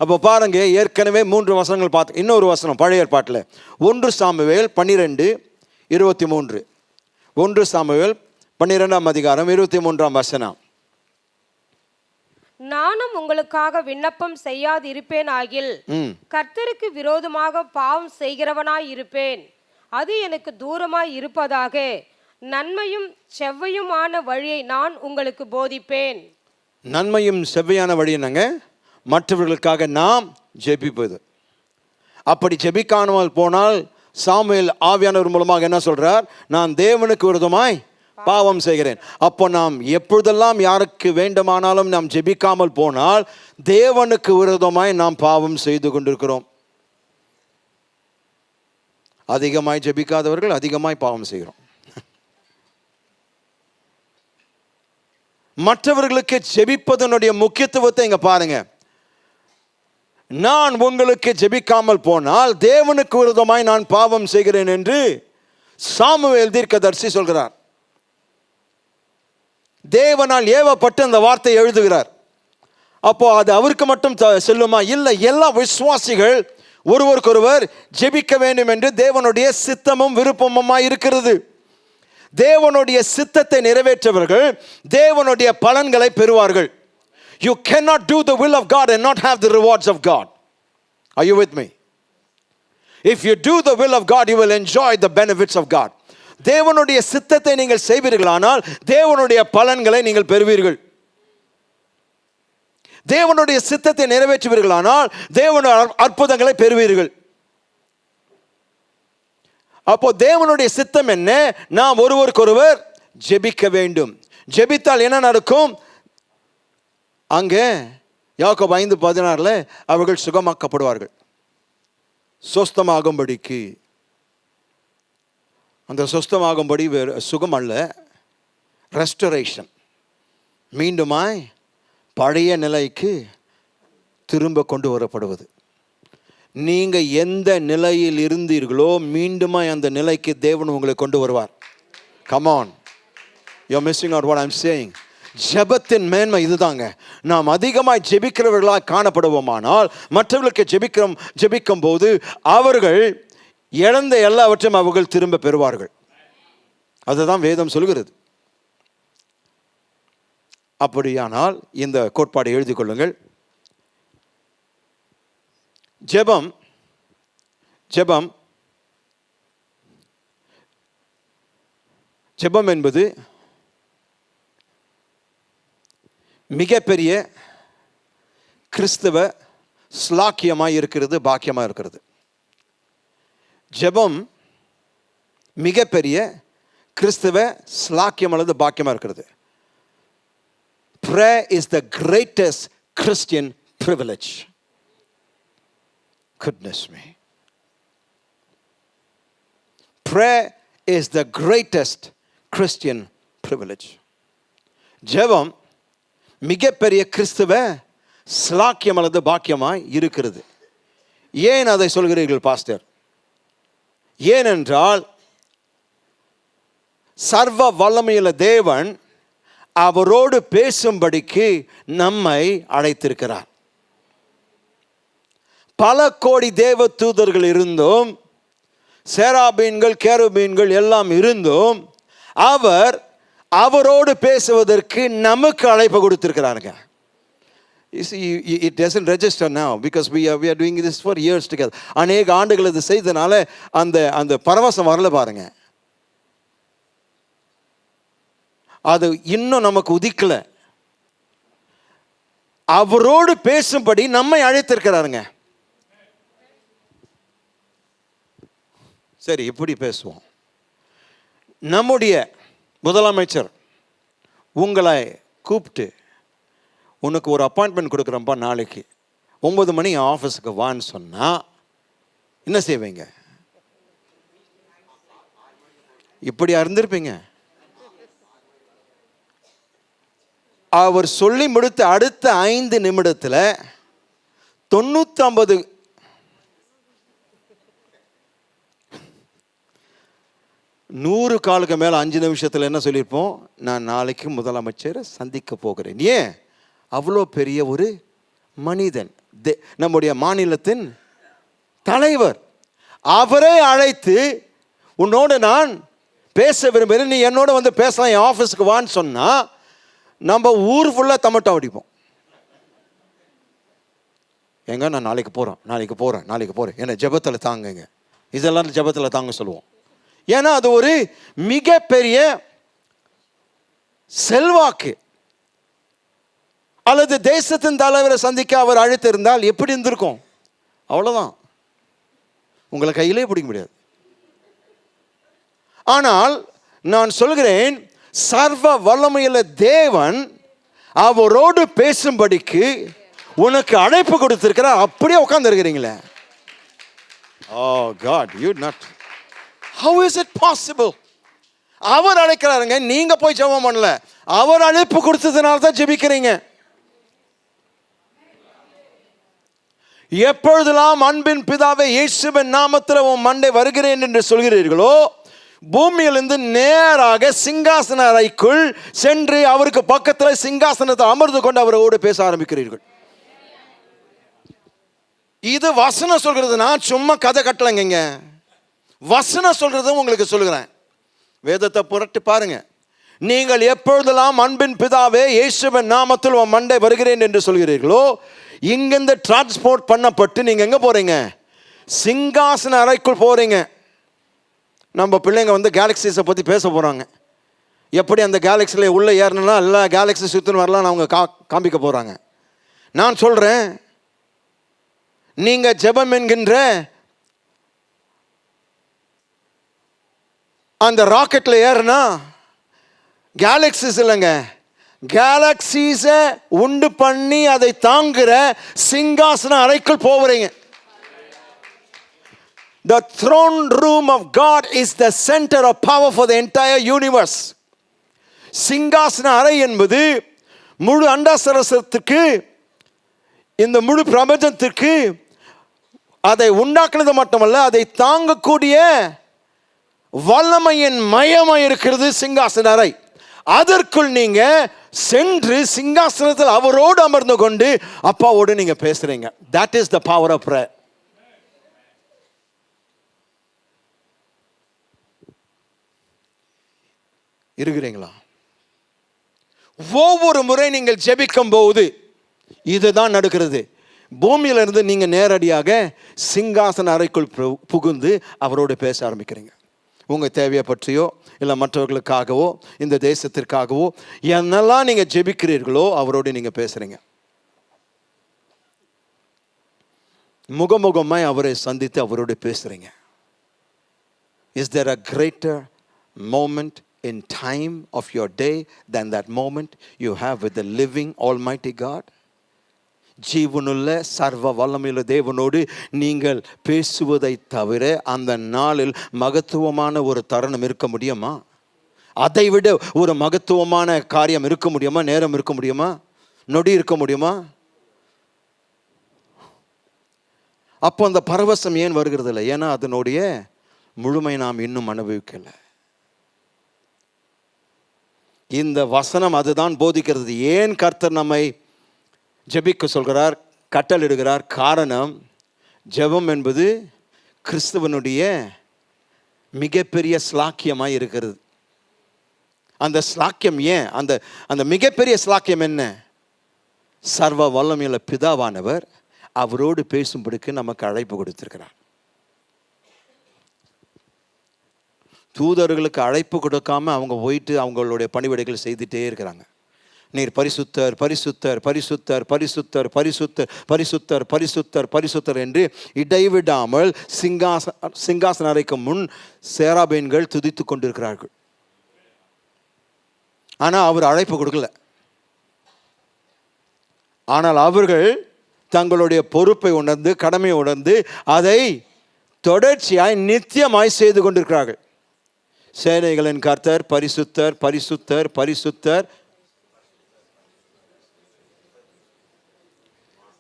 அப்போ பாருங்க, ஏற்கனவே 3 வசனங்கள் பார்த்து, இன்னொரு வசனம் பழைய ஏற்பாட்டில் 1 சாமுவேல் 12:23. 1 சாமுவேல் 12:23. நானும் உங்களுக்காக விண்ணப்பம் செய்யாதிருப்பேன் ஆகில் கர்த்தருக்கு விரோதமாக பாவம் செய்கிறவனாய் இருப்பேன். அது எனக்கு தூரமாய் இருப்பதாக நன்மையும் செவ்வையுமான வழியை நான் உங்களுக்கு போதிப்பேன். நன்மையும் செவ்வையான வழி என்னங்க? மற்றவர்களுக்காக நாம் ஜெபிப்பது. அப்படி ஜெபிக்காமல் போனால் சாமுவேல் ஆவியானவர் மூலமாக என்ன சொல்றார்? நான் தேவனுக்கு விரோதமாய் பாவம் செய்கிறேன். அப்போ நாம் எப்பொழுதெல்லாம் யாருக்கு வேண்டுமானாலும் நாம் ஜெபிக்காமல் போனால் தேவனுக்கு விரோதமாய் நாம் பாவம் செய்து கொண்டிருக்கிறோம். அதிகமாய் ஜெபிக்காதவர்கள் அதிகமாய் பாவம் செய்கிறோம். மற்றவர்களுக்கு ஜெபிப்பதனுடைய முக்கியத்துவத்தை இங்க பாருங்க. நான் உங்களுக்கு ஜெபிக்காமல் போனால் தேவனுக்கு விரோதமாய் நான் பாவம் செய்கிறேன் என்று சாமுவேல் தீர்க்கதரிசி சொல்கிறார். தேவனால் ஏவப்பட்டு அந்த வார்த்தை எழுதுகிறார். அப்போ அது அவருக்கு மட்டும் செல்லுமா? இல்லை, எல்லா விசுவாசிகள் ஒருவருக்கொருவர் ஜெபிக்க வேண்டும் என்று தேவனுடைய சித்தமும் விருப்பமுமாய் இருக்கிறது. தேவனுடைய சித்தத்தை நிறைவேற்றவர்கள் தேவனுடைய பலன்களை பெறுவார்கள். You cannot do the will of God and not have the rewards of God. Are you with me? If you do the will of God, you will enjoy the benefits of God. தேவனுடைய சித்தத்தை நீங்கள் செய்வீர்களானால் தேவனுடைய பலன்களை நீங்கள் பெறுவீர்கள். தேவனுடைய சித்தத்தை நிறைவேற்றுவீர்களானால் தேவனுடைய அற்புதங்களை பெறுவீர்கள். அப்போ தேவனுடைய சித்தம் என்ன? நாம் ஒருவருக்கொருவர் ஜெபிக்க வேண்டும். ஜெபித்தால் என்ன நடக்கும்? அங்கே யாக்கோபு 5:16 அவர்கள் சுகமாக்கப்படுவார்கள். சொஸ்தமாகும்படிக்கு. அந்த சொஸ்தமாகும்படி சுகம் அல்ல, ரெஸ்டரேஷன். மீண்டுமாய் பழைய நிலைக்கு திரும்ப கொண்டு வரப்படுவது. நீங்க எந்த நிலையில் இருந்தீர்களோ மீண்டுமாய் அந்த நிலைக்கு தேவன் உங்களை கொண்டு வருவார். Come on, you're missing out what I'm saying. ஜெபத்தின் மேன்மை இதுதாங்க. நாம் அதிகமாய் ஜெபிக்கிறவர்களாக காணப்படுவோமானால் மற்றவர்களுக்கு ஜெபிக்கும் போது அவர்கள் இழந்த எல்லாவற்றையும் அவர்கள் திரும்ப பெறுவார்கள். அதுதான் வேதம் சொல்கிறது. அப்படியானால் இந்த கோட்பாடை எழுதி கொள்ளுங்கள். ஜெபம் ஜெபம் ஜெபம் என்பது மிகப்பெரிய கிறிஸ்தவ ஸ்லாக்கியமாய் இருக்கிறது, பாக்கியமாக இருக்கிறது. ஜெபம் மிகப்பெரிய கிறிஸ்தவ ஸ்லாக்கியம் அல்லது பாக்கியமாக இருக்கிறது. Prayer is the greatest Christian privilege. Goodness me. Prayer is the greatest Christian privilege. ஜெபம் மிகப்பெரிய கிறிஸ்தவ ஸ்லாக்கியம் அல்லது பாக்கியமாய் இருக்கிறது. ஏன் அதை சொல்கிறீர்கள் பாஸ்டர்? ஏனென்றால் சர்வ வல்லமையுள்ள தேவன் அவரோடு பேசும்படிக்கு நம்மை அழைத்திருக்கிறார். பல கோடி தேவ தூதர்கள் இருந்தும், சேராபீன்கள் கேருபீன்கள் எல்லாம் இருந்தும் அவரோடு பேசுவதற்கு நமக்கு அழைப்பு கொடுத்திருக்கிறாருங்க. You see, it doesn't register now because we are doing this for years together. அநேக ஆண்டுகள் இது செய்தனால அந்த பரவசம் வரல பாருங்க. அது இன்னும் நமக்கு உதிக்கல. அவரோடு பேசும்படி நம்மை அழைத்திருக்கிறாருங்க. சரி, இப்படி பேசுவோம். நம்முடைய முதலமைச்சர் உங்களை கூப்பிட்டு, உனக்கு ஒரு அப்பாயின்மெண்ட் கொடுக்குறப்பா, நாளைக்கு 9 மணி ஆஃபீஸுக்கு வான்னு சொன்னால் என்ன செய்வீங்க? இப்படியா இருந்திருப்பீங்க? அவர் சொல்லி முடித்த அடுத்த 5 நிமிடத்தில் 99 100 காலுக்கு மேலே 5 நிமிஷத்தில் என்ன சொல்லியிருப்போம்? நான் நாளைக்கு முதலமைச்சரை சந்திக்க போகிறேன். ஏன்? அவ்வளோ பெரிய ஒரு மனிதன், நம்முடைய மாநிலத்தின் தலைவர். அவரை அழைத்து, உன்னோடு நான் பேச விரும்புகிறேன், நீ என்னோட வந்து பேசலாம், என் ஆஃபீஸுக்கு வான்னு சொன்னால் நம்ம ஊர் ஃபுல்லாக தமட்டம் அடிப்போம். எங்க நான் நாளைக்கு போகிறேன் என்னை ஜெபத்தில் தாங்குங்க, இதெல்லாம் ஜெபத்தில் தாங்க சொல்லுவோம். ஏன்னா அது ஒரு மிகப்பெரிய செல்வாக்கு. அல்லது தேசத்தின் தலைவரை சந்திக்க அவர் அழைத்திருந்தால் எப்படி இருந்திருக்கும்? அவ்வளோதான், உங்களை கையிலே பிடிக்க முடியாது. ஆனால் நான் சொல்கிறேன், சர்வ வல்லமையுள்ள தேவன் அவரோடு பேசும்படிக்கு உனக்கு அழைப்பு கொடுத்திருக்கிறார். அப்படியே உட்கார்ந்து இருக்கிறீங்களே. Oh God, you not. How is it possible? அவர் அழைக்கிறாருங்க, நீங்க போய் ஜெபம் பண்ணல. அவர் அழைப்பு கொடுத்ததுனால தான் ஜெபிக்கிறீங்க. எப்பொழுதெல்லாம் அன்பின் பிதாவே இயேசுவின் நாமத்தில் உன் மண்டை வருகிறேன் என்று சொல்கிறீர்களோ, பூமியிலிருந்து நேராக சிங்காசன அறைக்குள் சென்று அவருக்கு பக்கத்தில் சிங்காசனத்தை அமர்ந்து கொண்டு அவரோடு பேச ஆரம்பிக்கிறீர்கள். இது வசனம் சொல்கிறது, நான் சும்மா கதை கட்டலைங்க. வசனம் சொல்றது உங்களுக்கு சொல்லுகிறேன். வேதத்தை புரட்டி பாருங்க. நீங்கள் எப்பொழுதெல்லாம் அன்பின் பிதாவே இயேசுவின் நாமத்தில் உன் மண்டை வருகிறேன் என்று சொல்கிறீர்களோ, இங்கிருந்து டிரான்ஸ்போர்ட் பண்ணப்பட்டு நீங்க எங்க போறீங்க? சிங்காசன அறைக்குள் போறீங்க. நம்ம பிள்ளைங்க வந்து கேலக்சிஸை பற்றி பேச போகிறாங்க. எப்படி அந்த கேலக்சியில் உள்ளே ஏறணும்னா எல்லா கேலக்ஸி சுற்றுன்னு வரலான்னு அவங்க காமிக்க போகிறாங்க. நான் சொல்கிறேன், நீங்கள் ஜெபம் என்கின்ற அந்த ராக்கெட்டில் ஏறுனா கேலக்சிஸ் இல்லைங்க, கேலக்சிஸை உண்டு பண்ணி அதை தாங்குகிற சிங்காசன அறைக்குள் போகிறீங்க. The throne room of God is the center of power for the entire universe. சிங்காசன அறை என்பது முழு அண்டாசரசத்துக்கு, இந்த முழு பிரபஞ்சத்திற்கு அதை உண்டாக்குனது மட்டுமல்ல, அதை தாங்கக்கூடிய வல்லமையின் மையமாக இருக்கிறது சிங்காசன அறை. அதற்குள் நீங்க சென்று சிங்காசனத்தில் அவரோடு அமர்ந்து கொண்டு அப்பாவோடு நீங்க பேசுறீங்க. That is the power of prayer. இருக்கிறீங்களா? ஒவ்வொரு முறை நீங்கள் ஜெபிக்கும் போது இதுதான் நடக்கிறது. பூமியிலிருந்து நீங்க நேரடியாக சிங்காசன அறைக்குள் புகுந்து அவரோடு பேச ஆரம்பிக்கிறீங்க. உங்க தேவையை பற்றியோ இல்லை மற்றவர்களுக்காகவோ இந்த தேசத்திற்காகவோ என்னெல்லாம் நீங்க ஜெபிக்கிறீர்களோ அவரோடு நீங்க பேசுறீங்க. முகமுகமாய் அவரை சந்தித்து அவரோடு பேசுறீங்க. Is there a greater moment in time of your day than that moment you have with the living Almighty God? ஜீவனுள்ள சர்வ வல்லமையுள்ள தேவனோடு நீங்கள் பேசுவதை தவிர அந்த நாளில் மகத்துவமான ஒரு தருணம் இருக்க முடியுமா? அதை விட ஒரு மகத்துவமான காரியம் இருக்க முடியுமா? நேரம் இருக்க முடியுமா? நொடி இருக்க முடியுமா? அப்போ அந்த பரவசம் ஏன் வருகிறது இல்லை? ஏன்னா அதனுடைய முழுமை நாம் இன்னும் அனுபவிக்கலை. இந்த வசனம் அதுதான் போதிக்கிறது. ஏன் கர்த்தர் நம்மை ஜெபிக்க சொல்கிறார், கட்டளிடுகிறார்? காரணம், ஜெபம் என்பது கிறிஸ்துவனுடைய மிகப்பெரிய ஸ்லாக்கியமாய் இருக்கிறது. அந்த ஸ்லாக்கியம் ஏன்? அந்த மிகப்பெரிய ஸ்லாக்கியம் என்ன? சர்வ வல்லமையுள்ள பிதாவானவர் அவரோடு பேசும்படிக்கு நமக்கு அழைப்பு கொடுத்திருக்கிறார். தூதர்களுக்கு அழைப்பு கொடுக்காம அவங்க போயிட்டு அவங்களுடைய பணிவிடைகள் செய்துட்டே இருக்கிறாங்க. நீர் பரிசுத்தர் பரிசுத்தர் பரிசுத்தர் பரிசுத்தர் பரிசுத்தர் பரிசுத்தர் பரிசுத்தர் பரிசுத்தர் என்று இடைவிடாமல் சிங்காசன அறைக்கு முன் சேராபீன்கள் துதித்து கொண்டிருக்கிறார்கள். ஆனால் அவர் அழைப்பு கொடுக்கல. ஆனால் அவர்கள் தங்களுடைய பொறுப்பை உணர்ந்து, கடமையை உணர்ந்து, அதை தொடர்ச்சியாய் நித்தியமாய் செய்து கொண்டிருக்கிறார்கள். சேனைகளின் கர்த்தர் பரிசுத்தர் பரிசுத்தர் பரிசுத்தர்.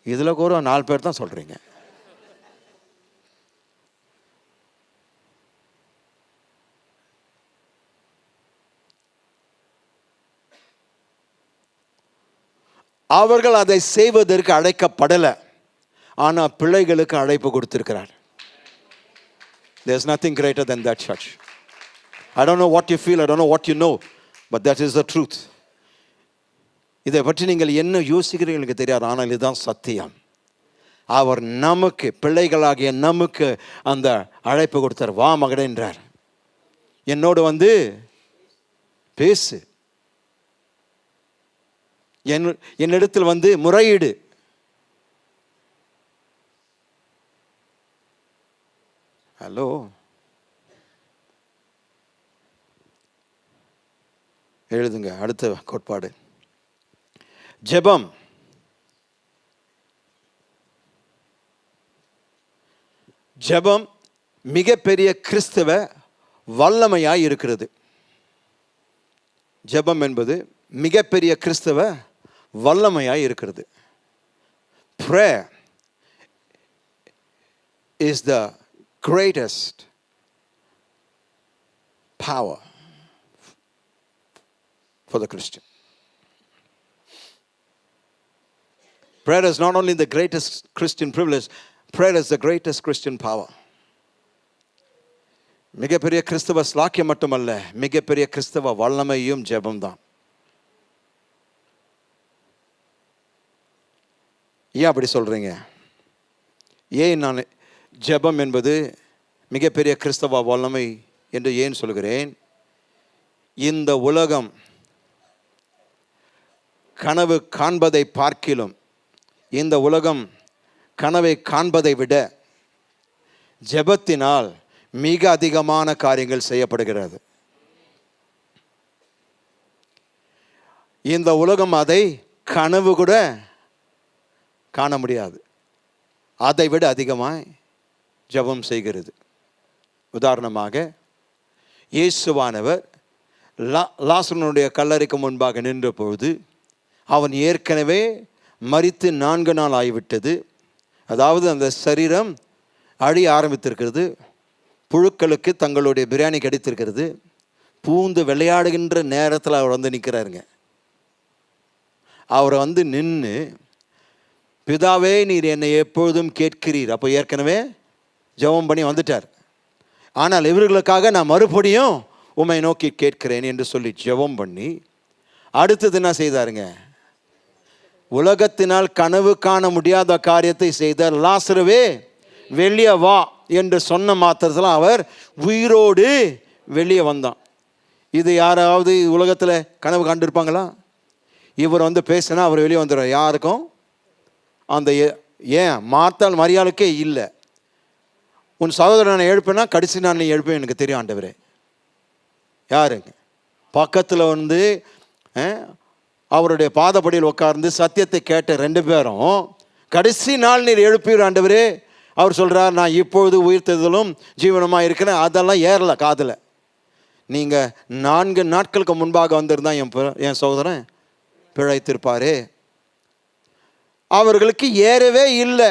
இதுல கூட 4 பேர் தான் சொல்றீங்க. அவர்கள் அதை செய்வதற்கு அழைக்கப்படலை. ஆனால் பிள்ளைகளுக்கு அழைப்பு கொடுத்திருக்கிறார். There's nothing greater than that, church. I don't know what you feel, I don't know what you know, but that is the truth. இதை பற்றி நீங்கள் என்ன யோசிக்கிறீங்க எனக்கு தெரியாது, ஆனால் இதுதான் சத்தியம். அவர் நமக்கு, பிள்ளைகளாகிய நமக்கு அந்த அழைப்பு கொடுத்தார். வா மகனே என்றார், என்னோடு வந்து பேசு, என்னிடத்தில் வந்து முறையீடு. ஹலோ, எழுதுங்க. அடுத்த கோட்பாடு ஜெபம். ஜெபம் மிகப்பெரிய கிறிஸ்தவ வல்லமையாய் இருக்கிறது. ஜெபம் என்பது மிகப்பெரிய கிறிஸ்தவ வல்லமையாய் இருக்கிறது. Prayer is the greatest power for the Christian. Prayer is not only the greatest Christian privilege, prayer is the greatest Christian power. மிகப்பெரிய கிறிஸ்தவ ஸ்லாக்கியம் மட்டுமல்ல, மிகப்பெரிய கிறிஸ்தவ வல்லமையும் ஜெபம்தான். ஏன் அப்படி சொல்றீங்க? ஏன் நான் ஜெபம் என்பது மிகப்பெரிய கிறிஸ்தவ வல்லமை என்று ஏன் சொல்கிறேன்? இந்த உலகம் கனவு காண்பதை பார்க்கிலும், இந்த உலகம் கனவை காண்பதை விட ஜெபத்தினால் மிக அதிகமான காரியங்கள் செய்யப்படுகிறது. இந்த உலகம் அதை கனவு கூட காண முடியாது, அதை விட அதிகமாய் ஜெபம் செய்கிறது. உதாரணமாக, இயேசுவானவர் லாசருடைய கல்லறைக்கு முன்பாக நின்ற பொழுது அவன் ஏற்கனவே மரித்து 4 நாள் ஆகிவிட்டது. அதாவது அந்த சரீரம் அழிய ஆரம்பித்திருக்கிறது. புழுக்களுக்கு தங்களுடைய பிரியாணி கிடைத்திருக்கிறது. பூந்து விளையாடுகின்ற நேரத்தில் அவர் வந்து நிற்கிறாருங்க. அவரை வந்து நின்று, பிதாவே நீர் என்னை எப்பொழுதும் கேட்கிறீர். அப்போ ஏற்கனவே ஜெபம் பண்ணி வந்துட்டார். ஆனால் இவர்களுக்காக நான் மறுபடியும் உம்மை நோக்கி கேட்கிறேன் என்று சொல்லி ஜெபம் பண்ணி, அடுத்தது என்ன செய்தாருங்க? உலகத்தினால் கனவு காண முடியாத காரியத்தை செய்தார். லாசருவே வெளியே வா என்று சொன்ன மாத்திரத்தில் அவர் உயிரோடு வெளியே வந்தான். இது யாராவது உலகத்தில் கனவு கண்டிருப்பாங்களா? இவர் வந்து பேசினா அவர் வெளியே வந்துடுவார். யாருக்கும் அந்த ஏன் மார்த்தாள் மரியாளுக்கே இல்லை. உன் சகோதரனை எழுப்பினா கடைசி நான் நீ எழுப்பேன், எனக்கு தெரியும் ஆண்டவரே. யாருங்க பக்கத்தில் வந்து அவருடைய பாதப்படியில் உட்கார்ந்து சத்தியத்தை கேட்ட 2 பேரும் கடைசி நாள் நீர் எழுப்பீர் ஆண்டவரே. அவர் சொல்கிறார், நான் இப்பொழுது உயிர்த்தெழுதலும் ஜீவனமாக இருக்கிறேன். அதெல்லாம் ஏறலை காதில். நீங்கள் 4 நாட்களுக்கு முன்பாக வந்திருந்தா என் சகோதரன் பிழைத்திருப்பாரே. அவர்களுக்கு ஏறவே இல்லை.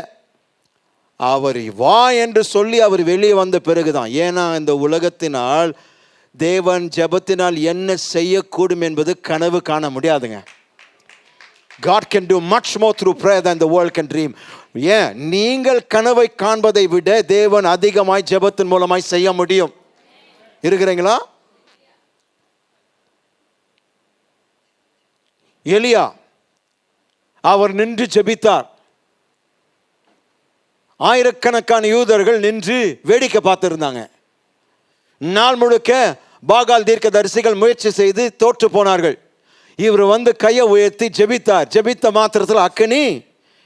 அவர் வா என்று சொல்லி அவர் வெளியே வந்த பிறகுதான். ஏன்னா இந்த உலகத்தினால், தேவன் ஜெபத்தினால் என்ன செய்யக்கூடும் என்பது கனவு காண முடியாதுங்க. God can do much more through prayer than the world can dream. ஏன்? நீங்கள் கனவை காண்பதை விட தேவன் அதிகமாய் ஜெபத்தின் மூலமாய் செய்ய முடியும். இருக்கிறீங்களா? எலியா அவர் நின்று ஜெபித்தார். ஆயிரக்கணக்கான யூதர்கள் நின்று வேடிக்கை பார்த்திருந்தாங்க. நாள் முழுக்க பாகால் தீர்க்கதரிசிகள் முயற்சி செய்து தோற்று போனார்கள். இவர் வந்து கையை உயர்த்தி ஜெபித்தார். ஜெபித்த மாத்திரத்தில் அக்கினி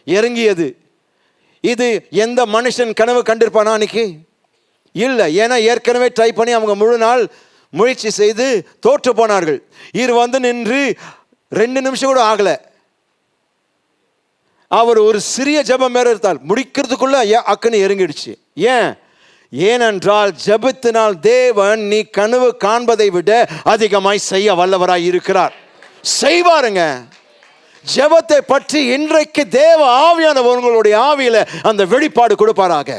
இறங்கியது. இது எந்த மனுஷன் கனவு கண்டிருப்பானா அன்னைக்கு? இல்லை. ஏன்னா ஏற்கனவே ட்ரை பண்ணி அவங்க முழு நாள் முயற்சி செய்து தோற்று போனார்கள். இவர் வந்து நின்று 2 நிமிஷம் கூட ஆகலை. அவர் ஒரு சிறிய ஜெபம் மேல இருந்தால் முடிக்கிறதுக்குள்ள அக்கினி இறங்கிடுச்சு. ஏனென்றால் ஜெபத்தினால் தேவன் நீ கனவு காண்பதை விட அதிகமாய் செய்ய வல்லவராய் இருக்கிறார். செய்வாருங்க. ஜெபத்தை பற்றி இன்றைக்கு தேவ ஆவியானவர் உங்களுடைய ஆவியில அந்த வெளிப்பாடு கொடுப்பாராக.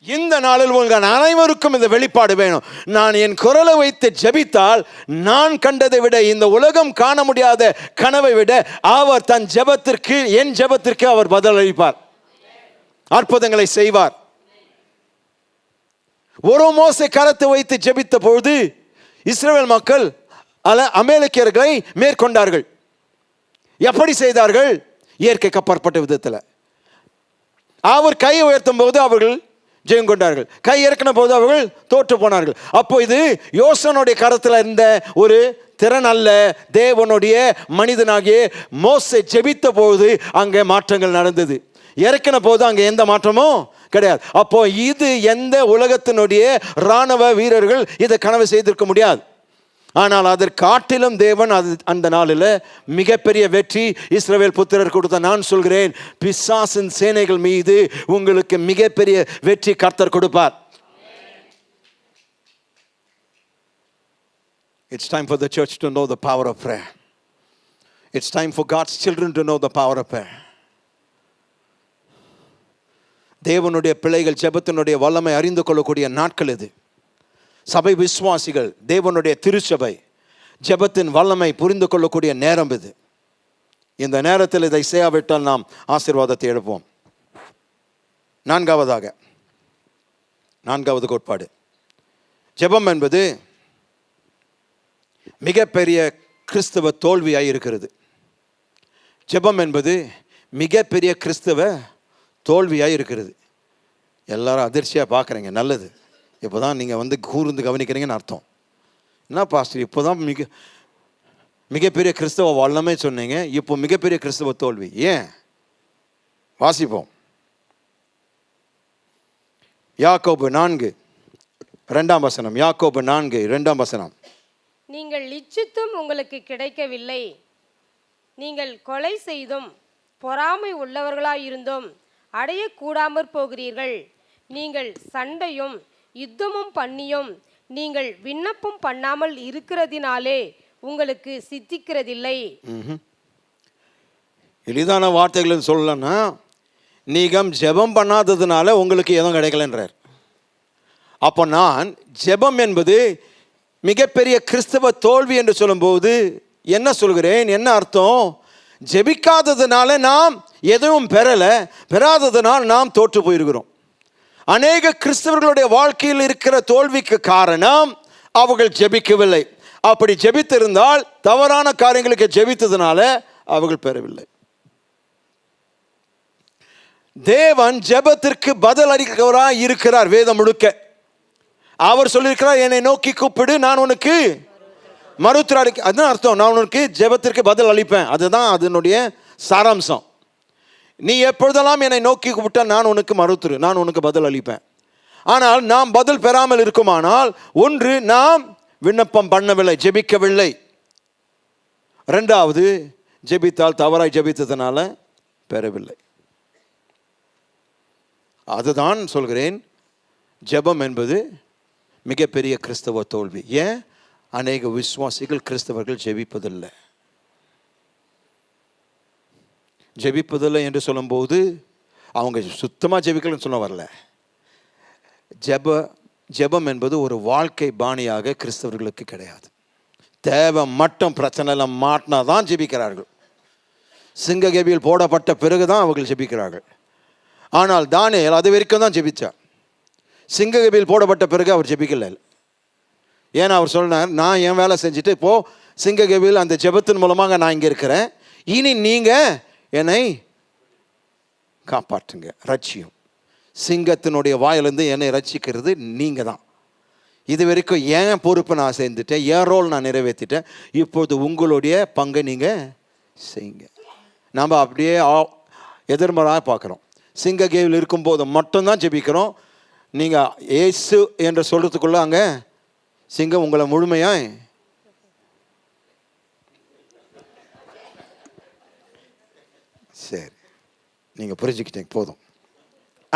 இந்த நாளில் உங்கள் அனைவருக்கும் இந்த வெளிப்பாடு வேணும். நான் என் குரலை வைத்து ஜெபித்தால் நான் கண்டதை விட, இந்த உலகம் காண முடியாத கனவை விட அவர் தன் ஜெபத்திற்கு, என் ஜெபத்திற்கு அவர் பதில் அளிப்பார், அற்புதங்களை செய்வார். ஒரு மோசே கரத்தை வைத்து ஜெபித்த பொழுது இஸ்ரவேல் மக்கள் அமலேக்கியர்களை மேற்கொண்டார்கள். எப்படி செய்தார்கள்? இயற்கைக்கு அப்பாற்பட்ட விதத்தில். அவர் கையை உயர்த்தும் போது அவர்கள் ஜெயம் கொண்டார்கள், கை இறக்கின போது அவர்கள் தோற்று போனார்கள். அப்போ இது யோசனுடைய கரத்தில் இருந்த ஒரு திறன் அல்ல, தேவனுடைய மனிதனாகிய மோசே ஜெபித்த போது அங்கே மாற்றங்கள் நடந்தது. இறக்கின போது அங்கே எந்த மாற்றமும் கிடையாது. அப்போ இது எந்த உலகத்தினுடைய இராணுவ வீரர்கள் இதை கனவு செய்திருக்க முடியாது. ஆனால் அதற்காட்டிலும் தேவன் அந்த நாளில் மிகப்பெரிய வெற்றி இஸ்ரவேல் புத்திரர் கொடுத்த. நான் சொல்கிறேன், பிசாசின் சேனைகள் மீது உங்களுக்கு மிகப்பெரிய வெற்றி கர்த்தர் கொடுப்பார். It's time for the church to know the power of prayer. It's time for God's children to know the power of prayer. தேவனுடைய பிள்ளைகள் ஜெபத்தினுடைய வல்லமை அறிந்து கொள்ளக்கூடிய நாட்கள் இது. சபை விசுவாசிகள், தேவனுடைய திருச்சபை ஜெபத்தின் வல்லமை புரிந்து கொள்ளக்கூடிய நேரம் இது. இந்த நேரத்தில் இதை செய்யாவிட்டால் நாம் ஆசீர்வாதத்தை எடுப்போம். நான்காவது கோட்பாடு, ஜெபம் என்பது மிகப்பெரிய கிறிஸ்தவ தோல்வியாய் இருக்கிறது. ஜெபம் என்பது மிகப்பெரிய கிறிஸ்தவ தோல்வியாக இருக்கிறது. எல்லாரும் அதிர்ச்சியாக பார்க்குறீங்க, நல்லது. இப்போ தான் நீங்கள் வந்து கூர்ந்து கவனிக்கிறீங்கன்னு அர்த்தம். என்ன பாஸ்டர், இப்போ தான் மிகப்பெரிய கிறிஸ்தவ வல்லமை சொன்னீங்க, இப்போ மிகப்பெரிய கிறிஸ்தவ தோல்வி ஏன்? வாசிப்போம். யாக்கோபு 4:2. யாக்கோபு 4:2. நீங்கள் இச்சித்தும் உங்களுக்கு கிடைக்கவில்லை, நீங்கள் கொலை செய்தும் பொறாமை உள்ளவர்களாயிருந்தும் அடையக்கூடாமற் போகிறீர்கள். நீங்கள் சண்டையும் யுத்தமும் பண்ணியும் நீங்கள் விண்ணப்பம் பண்ணாமல் இருக்கிறதினாலே உங்களுக்கு சித்திக்கிறதில்லை. எளிதான வார்த்தைகள் சொல்லலன்னா, நீங்கள் ஜெபம் பண்ணாததுனால உங்களுக்கு எதுவும் கிடைக்கலன்றார். அப்போ நான் ஜெபம் என்பது மிகப்பெரிய கிறிஸ்தவ தோல்வி என்று சொல்லும்போது என்ன சொல்கிறேன், என்ன அர்த்தம்? ஜெபிக்காததுனால நாம் எதுவும் பெறாததுனால் நாம் தோற்று போயிருக்கிறோம். அநேக கிறிஸ்தவர்களுடைய வாழ்க்கையில் இருக்கிற தோல்விக்கு காரணம் அவர்கள் ஜெபிக்கவில்லை. அப்படி ஜெபித்திருந்தால் தவறான காரியங்களுக்கு ஜெபித்ததுனால அவர்கள் பெறவில்லை. தேவன் ஜெபத்திற்கு பதில் அளிக்கிறவராய் இருக்கிறார். வேதம் முழுக்க அவர் சொல்லியிருக்கிறார், என்னை நோக்கி கூப்பிடு, நான் உனக்கு மறுத்திர அளிக்க. அதுதான் அர்த்தம், நான் உனக்கு ஜெபத்திற்கு பதில் அளிப்பேன். அதுதான் அதனுடைய சாராம்சம். நீ எப்பொழுதெல்லாம் என்னை நோக்கி கூப்பிட்டா நான் உனக்கு பதில் அளிப்பேன். ஆனால் நாம் பதில் பெறாமல் இருக்குமானால், ஒன்று, நாம் விண்ணப்பம் பண்ணவில்லை, ஜெபிக்கவில்லை. 2வது, ஜெபித்தால் தவறாய் ஜெபித்ததுனால பெறவில்லை. அதுதான் சொல்கிறேன், ஜெபம் என்பது மிகப்பெரிய கிறிஸ்தவ தோல்வி. ஏன்? அநேக விசுவாசிகள் கிறிஸ்தவர்கள் ஜெபிப்பதில்லை. ஜெபிப்பதில்லை என்று சொல்லும்போது அவங்க சுத்தமாக ஜெபிக்கலன்னு சொல்ல வரல. ஜெபம் என்பது ஒரு வாழ்க்கை பாணியாக கிறிஸ்தவர்களுக்கு கிடையாது. தேவை மட்டும் பிரச்சனையில் மாட்டினா தான் ஜெபிக்கிறார்கள். சிங்க கபியில் போடப்பட்ட பிறகு தான் அவர்கள் ஜெபிக்கிறார்கள். ஆனால் தானியேல் அது வரைக்கும் தான் ஜெபித்தார். சிங்க கபியில் போடப்பட்ட பிறகு அவர் ஜெபிக்கல. ஏன்னா அவர் சொன்னார், நான் என் வேலை செஞ்சுட்டு இப்போது சிங்க கபியில் அந்த ஜெபத்தின் மூலமாக நான் இங்கே இருக்கிறேன், இனி நீங்கள் என்னை காப்பாற்றுங்க, ரட்சியும். சிங்கத்தினுடைய வாயிலிருந்து என்னை ரட்சிக்கிறது நீங்கள் தான். இது வரைக்கும் என் பொறுப்பை நான் சேர்ந்துட்டேன், என் ரோல் நான் நிறைவேற்றிட்டேன். இப்போது உங்களுடைய பங்கை நீங்கள் செய்யுங்க. நம்ம அப்படியே எதிர்மறையாக பார்க்குறோம். சிங்க கேவில் இருக்கும்போது மட்டும்தான் ஜெபிக்கிறோம். நீங்கள் ஏசு என்று சொல்கிறதுக்குள்ள அங்கே சிங்கம் உங்களை முழுமையாக சரி, நீங்கள் புரிஞ்சுக்கிட்டீங்க, போதும்.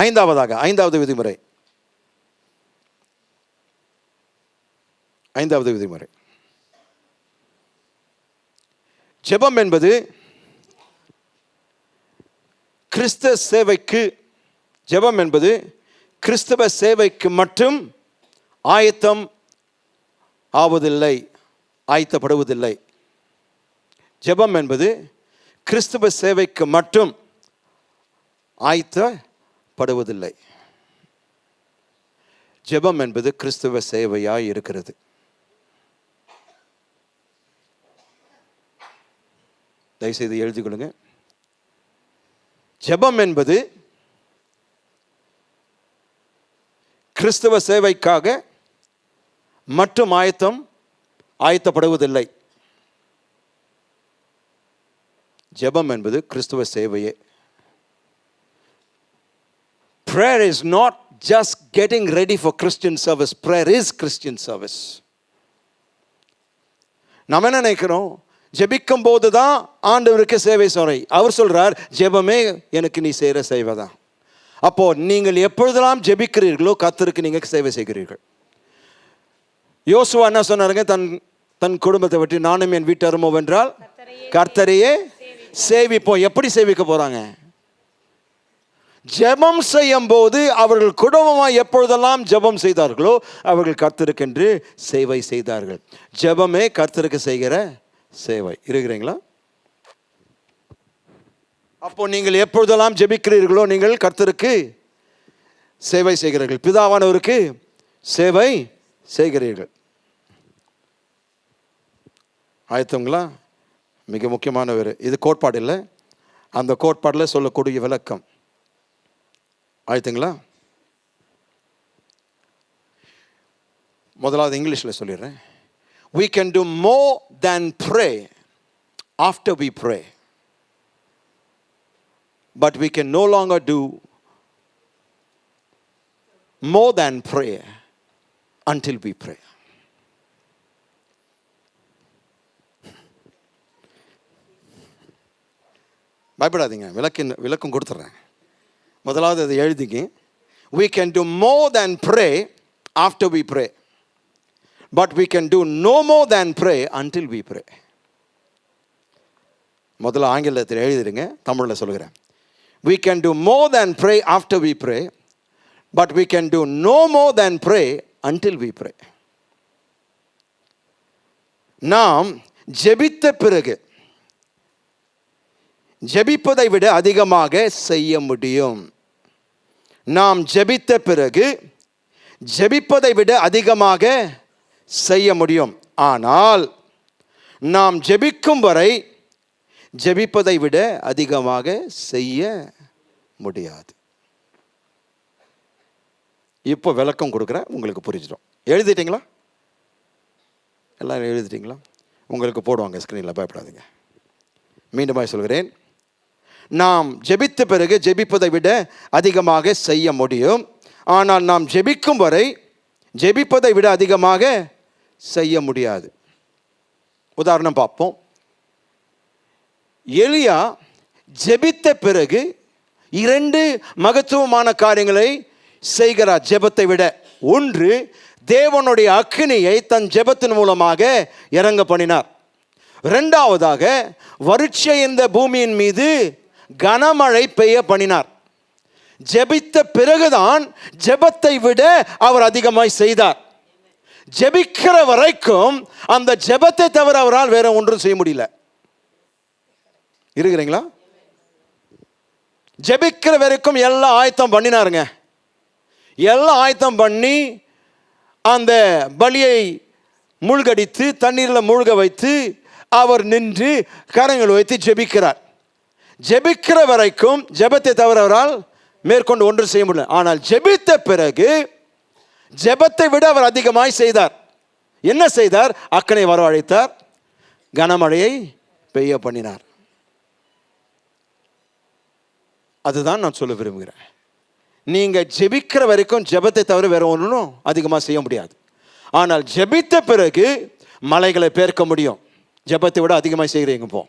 ஐந்தாவது விதிமுறை. ஜெபம் என்பது கிறிஸ்தவ சேவைக்கு மட்டும் ஆயத்தப்படுவதில்லை. ஜெபம் என்பது கிறிஸ்தவ சேவைக்கு மட்டும் ஆயத்தப்படுவதில்லை. ஜெபம் என்பது கிறிஸ்தவ சேவையாய் இருக்கிறது. தயவுசெய்து எழுதி கொள்ளுங்க. ஜெபம் என்பது கிறிஸ்தவ சேவைக்காக மட்டும் ஆயத்தப்படுவதில்லை. ஜெபம் என்பது கிறிஸ்தவ சேவையே. Prayer is not just getting ready for Christian service. Prayer is Christian service. நம்ம என்ன நினைக்கிறோம், ஜெபிக்கும் போது தான் ஆண்டவருக்கு சேவை சொல்றை. அவர் சொல்றார், ஜெபமே எனக்கு நீ செய்கிற சேவை தான். அப்போ நீங்கள் எப்பொழுதெல்லாம் ஜெபிக்கிறீர்களோ கர்த்தருக்கு நீங்கள் சேவை செய்கிறீர்கள். யோசுவா என்ன சொன்னாருங்க, தன் குடும்பத்தை விட்டு நானும் என் வீட்டாருமோ வென்றால் கர்த்தரையே சேவிப்போம். எப்படி சேவிக்க போறாங்க? ஜெபம் செய்யும் போது அவர்கள் குடும்பமாக எப்பொழுதெல்லாம் ஜெபம் செய்தார்களோ அவர்கள் கர்த்தருக்கென்று சேவை செய்தார்கள். ஜெபமே கர்த்தருக்கு செய்கிற சேவை. இருக்கிறீங்களா? அப்போ நீங்கள் எப்பொழுதெல்லாம் ஜெபிக்கிறீர்களோ நீங்கள் கர்த்தருக்கு சேவை செய்கிறீர்கள், பிதாவானவருக்கு சேவை செய்கிறீர்கள். ஆயத்தங்களா? மிக முக்கியமான இது கோட்பாடு இல்லை, அந்த கோட்பாடில் சொல்லக்கூடிய விளக்கம். ஆயத்தங்களா? முதலாவது இங்கிலீஷில் சொல்லிடுறேன். We can do more than pray after we pray, but we can no longer do more than pray until we pray. பயப்படாதீங்க, விளக்கம் கொடுத்துட்றேன். முதலாவது அதை எழுதிங்க. We can do more than pray after we pray, but we can do no more than pray until we pray. முதல்ல ஆங்கிலத்தில் எழுதிடுங்க, தமிழில் சொல்கிறேன். We can do more than pray after we pray, but we can do no more than pray until we pray. நாம் ஜெபித்த பிறகு ஜெபிப்பதை விட அதிகமாக செய்ய முடியும். நாம் ஜெபித்த பிறகு ஜெபிப்பதை விட அதிகமாக செய்ய முடியும். ஆனால் நாம் ஜெபிக்கும் வரை ஜெபிப்பதை விட அதிகமாக செய்ய முடியாது. இப்போ விளக்கம் கொடுக்குறேன், உங்களுக்கு புரிஞ்சிடும். எழுதிட்டீங்களா? எல்லாம் எழுதிட்டீங்களா? உங்களுக்கு போடுவாங்க ஸ்க்ரீனில், பயப்படாதீங்க. மீண்டுமாய் சொல்கிறேன். நாம் ஜெபித்த பிறகு ஜெபிப்பதை விட அதிகமாக செய்ய முடியும். ஆனால் நாம் ஜெபிக்கும் வரை ஜெபிப்பதை விட அதிகமாக செய்ய முடியாது. உதாரணம் பார்ப்போம். எலியா ஜெபித்த பிறகு 2 மகத்துவமான காரியங்களை செய்கிறார் ஜெபத்தை விட. ஒன்று, தேவனுடைய அக்கினியை தன் ஜெபத்தின் மூலமாக இறங்க பண்ணினார். 2வதாக, வறட்சி இந்த பூமியின் மீது கனமழை பெய்ய பண்ணினார். ஜெபித்த பிறகுதான் ஜெபத்தை விட அவர் அதிகமாய் செய்தார். ஜெபிக்கிற வரைக்கும் அந்த ஜெபத்தை தவிர அவரால் வேற ஒன்றும் செய்ய முடியல. இருக்கிறீங்களா? ஜெபிக்கிற வரைக்கும் எல்லாம் ஆயத்தம் பண்ணினாருங்க. எல்லாம் ஆயத்தம் பண்ணி அந்த பலியை மூழ்கடித்து தண்ணீரில் மூழ்க வைத்து அவர் நின்று கரங்கள் வைத்து ஜெபிக்கிறார். ஜெபிக்கிற வரைக்கும் ஜெபத்தை தவிர அவரால் மேற்கொண்டு ஒன்றும் செய்ய முடியல. ஆனால் ஜெபித்த பிறகு ஜெபத்தை விட அவர் அதிகமாய் செய்தார். என்ன செய்தார்? அக்கனை வரவழைத்தார், கனமழையை பெய்ய பண்ணினார். அதுதான் நான் சொல்ல விரும்புகிறேன். நீங்க ஜெபிக்கிற வரைக்கும் ஜெபத்தை தவிர வேற ஒன்றும் அதிகமாக செய்ய முடியாது. ஆனால் ஜெபித்த பிறகு மலைகளை பெயர்க்க முடியும். ஜெபத்தை விட அதிகமாக செய்கிறீங்க. இப்போ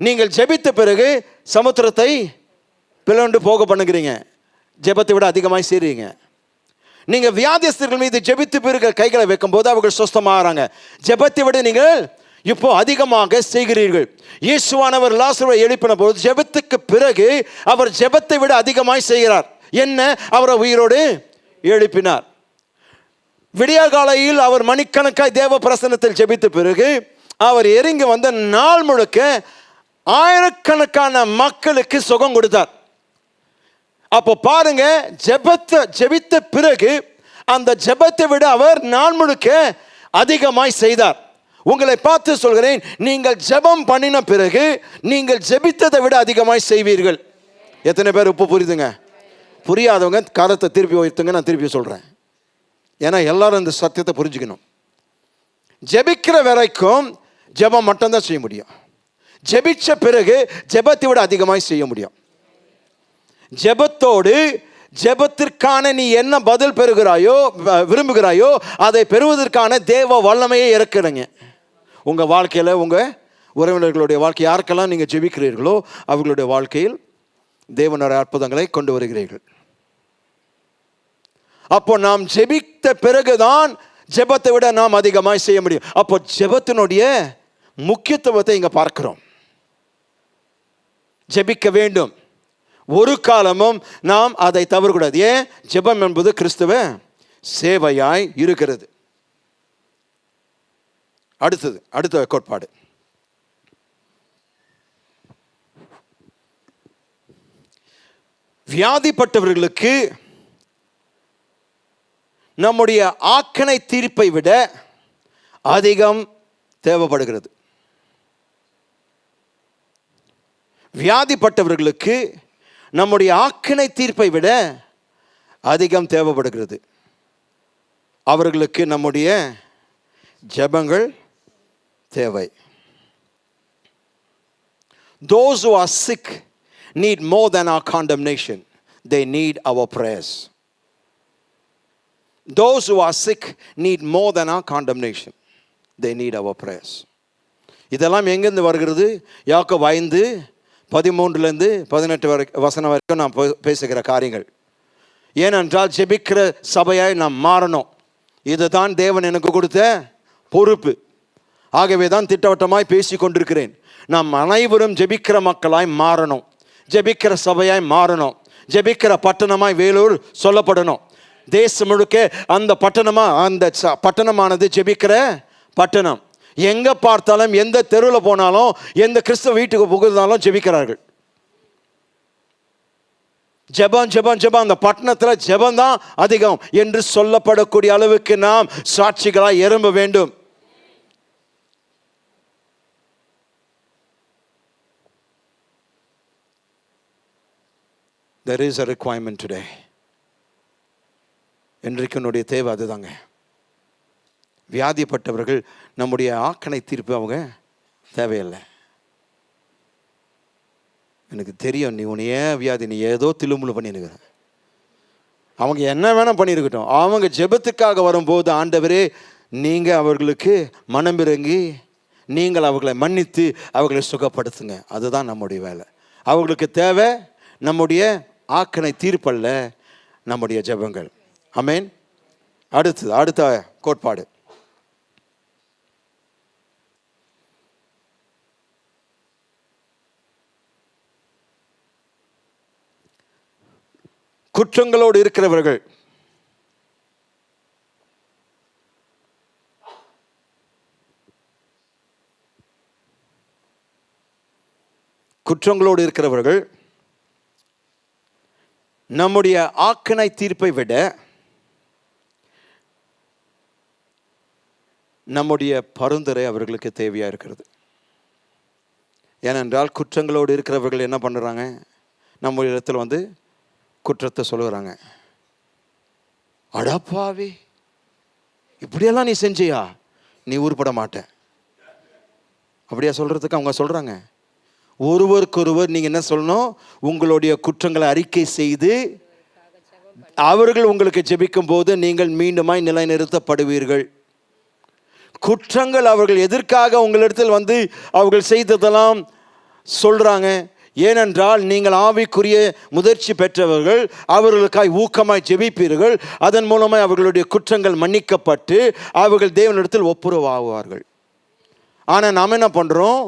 நீங்கள் ஜெபித்த பிறகு சமுத்திரத்தை பிளந்து போக பண்ணுகிறீங்க. ஜெபத்தை விட அதிகமாக செய்கிறீங்க. நீங்க வியாதிஸ்தர்கள் மீது ஜெபித்து பிறகு கைகளை வைக்கும் போது அவர்கள் சுஸ்தமாகறாங்க. ஜெபத்தை விட நீங்கள் இப்போ அதிகமாக செய்கிறீர்கள். இயேசுவானவர் லாசருவை எழுப்பின போது ஜெபத்துக்கு பிறகு அவர் ஜெபத்தை விட அதிகமாய் செய்கிறார். என்ன? அவரை உயிரோடு எழுப்பினார். விடியற்காலையில் அவர் மணிக்கணக்காய் தேவ பிரசன்னத்தில் ஜெபித்த பிறகு அவர் இறங்கி வந்த நாள் முழுக்க ஆயிரக்கணக்கான மக்களுக்கு சுகம் கொடுத்தார். அப்போ பாருங்க, ஜெபித்த பிறகு அந்த ஜெபத்தை விட அவர் நாள் முழுக்க அதிகமாய் செய்தார். உங்களை பார்த்து சொல்கிறேன், நீங்கள் ஜெபம் பண்ணின பிறகு நீங்கள் ஜெபித்ததை விட அதிகமாய் செய்வீர்கள். எத்தனை பேர் இப்போ புரியுதுங்க? புரியாதவங்க கரத்தை திருப்பி உயர்த்துங்க. நான் திருப்பி சொல்கிறேன், ஏன்னா எல்லாரும் இந்த சத்தியத்தை புரிஞ்சுக்கணும். ஜெபிக்கிற வரைக்கும் ஜெபம் மட்டும்தான் செய்ய முடியும். ஜெபிச்ச பிறகு ஜெபத்தை விட அதிகமாய் செய்ய முடியும். ஜெபத்தோடு ஜெபத்திற்கான நீ என்ன பதில் பெறுகிறாயோ விரும்புகிறாயோ அதை பெறுவதற்கான தேவ வல்லமையை இறக்குறீங்க. உங்கள் வாழ்க்கையில், உங்கள் உறவினர்களுடைய வாழ்க்கை, யாருக்கெல்லாம் நீங்கள் ஜெபிக்கிறீர்களோ அவர்களுடைய வாழ்க்கையில் தேவனுடைய அற்புதங்களை கொண்டு வருகிறீர்கள். அப்போ நாம் ஜெபித்த பிறகுதான் ஜெபத்தை விட நாம் அதிகமாய் செய்ய முடியும். அப்போ ஜெபத்தினுடைய முக்கியத்துவத்தை இங்கே பார்க்கிறோம். ஜெபிக்க வேண்டும். ஒரு காலமும் நாம் அதை தவறக்கூடாது. ஏன்? ஜெபம் என்பது கிறிஸ்துவ சேவையாய் இருக்கிறது. அடுத்த கோட்பாடு, வியாதிப்பட்டவர்களுக்கு நம்முடைய ஆக்கனை தீர்ப்பை விட அதிகம் தேவைப்படுகிறது. வியாதிப்பட்டவர்களுக்கு நம்முடைய ஆக்கினை தீர்ப்பை விட அதிகம் தேவைப்படுகிறது. அவர்களுக்கு நம்முடைய ஜெபங்கள் தேவை. Those who are sick need more than our condemnation. They need our prayers. Those who are sick need more than our condemnation. They need our prayers. இதெல்லாம் எங்கிருந்து வருகிறது? யாக்கோபு 5:13-18 வசனம் வரைக்கும் நாம் பேசுகிற காரியங்கள். ஏனென்றால் ஜெபிக்கிற சபையாய் நாம் மாறணும். இதுதான் தேவன் எனக்கு கொடுத்த பொறுப்பு. ஆகவே தான் திட்டவட்டமாய் பேசி கொண்டிருக்கிறேன். நாம் அனைவரும் ஜெபிக்கிற மக்களாய் மாறணும். ஜெபிக்கிற சபையாய் மாறணும். ஜெபிக்கிற பட்டணமாய் வேலூர் சொல்லப்படணும். தேசம் முழுக்க அந்த பட்டணமானது ஜெபிக்கிற பட்டணம். எங்க பார்த்தாலும், எந்த தெருவில் போனாலும், எந்த கிறிஸ்தவ வீட்டுக்கு புகுந்தாலும் ஜெபிக்கிறார்கள். ஜெபம் ஜெபம் ஜெபம், அந்த பட்டணத்தில் ஜெபம் தான் அதிகம் என்று சொல்லப்படக்கூடிய அளவுக்கு நாம் சாட்சிகளாய் எழும்ப வேண்டும். There is a requirement today. இன்றைக்கு என்னுடைய தேவை அதுதாங்க. வியாதிப்பட்டவர்கள் நம்முடைய ஆக்கனை தீர்ப்பு அவங்க தேவையில்லை. எனக்கு தெரியும், நீ உன்னையே வியாதி, நீ ஏதோ திலுமுழு பண்ணியிருக்கிற. அவங்க என்ன வேணால் பண்ணியிருக்கட்டும். அவங்க ஜெபத்துக்காக வரும்போது, ஆண்டவரே நீங்கள் அவர்களுக்கு மனமிறங்கி நீங்கள் அவர்களை மன்னித்து அவர்களை சுகப்படுத்துங்க. அதுதான் நம்முடைய வேலை. அவர்களுக்கு தேவை நம்முடைய ஆக்கனை தீர்ப்பல்ல, நம்முடைய ஜெபங்கள். ஆமென். அடுத்த கோட்பாடு, குற்றங்களோடு இருக்கிறவர்கள். குற்றங்களோடு இருக்கிறவர்கள் நம்முடைய ஆக்கனை தீர்ப்பை விட நம்முடைய பரிந்துரை அவர்களுக்கு தேவையாக இருக்கிறது. ஏனென்றால் குற்றங்களோடு இருக்கிறவர்கள் என்ன பண்ணுறாங்க? நம்முடைய இடத்துல குற்றத்தை சொல்லுகிறாங்க. அடப்பாவி, இப்படியெல்லாம் நீ செஞ்சியா, நீ உருப்பட மாட்ட, அப்படியா சொல்கிறதுக்கு அவங்க சொல்கிறாங்க. ஒருவருக்கொருவர் நீங்கள் என்ன சொல்லணும், உங்களுடைய குற்றங்களை அறிக்கை செய்து அவர்கள் உங்களுக்கு ஜெபிக்கும் போது நீங்கள் மீண்டுமாய் நிலைநிறுத்தப்படுவீர்கள். குற்றங்கள் அவர்கள் எதற்காக உங்களிடத்தில் வந்து அவர்கள் செய்ததெல்லாம் சொல்கிறாங்க, ஏனென்றால் நீங்கள் ஆவிக்குரிய முதிர்ச்சி பெற்றவர்கள், அவர்களுக்காய் ஊக்கமாய் ஜெபிப்பீர்கள், அதன் மூலமாய் அவர்களுடைய குற்றங்கள் மன்னிக்கப்பட்டு அவர்கள் தேவனிடத்தில் ஒப்புரவாகுவார்கள். ஆனால் நாம் என்ன பண்ணுறோம்,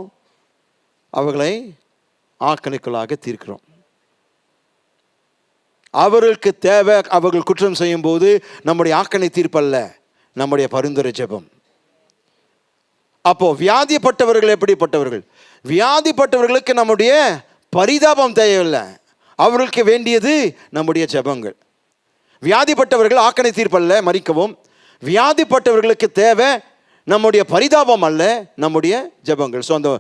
அவர்களை ஆக்கணிக்கலாக தீர்க்கிறோம். அவர்களுக்கு தேவை, அவர்கள் குற்றம் செய்யும் போது நம்முடைய ஆக்கணை தீர்ப்பல்ல, நம்முடைய பரிந்துரை ஜெபம். அப்போ வியாதிப்பட்டவர்கள் எப்படிப்பட்டவர்கள், வியாதிப்பட்டவர்களுக்கு நம்முடைய பரிதாபம் தேவையில்லை, அவர்களுக்கு வேண்டியது நம்முடைய ஜெபங்கள். வியாதிப்பட்டவர்கள் ஆக்கணை தீர்ப்பல்ல, மறிக்கவும். வியாதிப்பட்டவர்களுக்கு தேவை நம்முடைய பரிதாபம் அல்ல, நம்முடைய ஜெபங்கள். ஸோ அந்த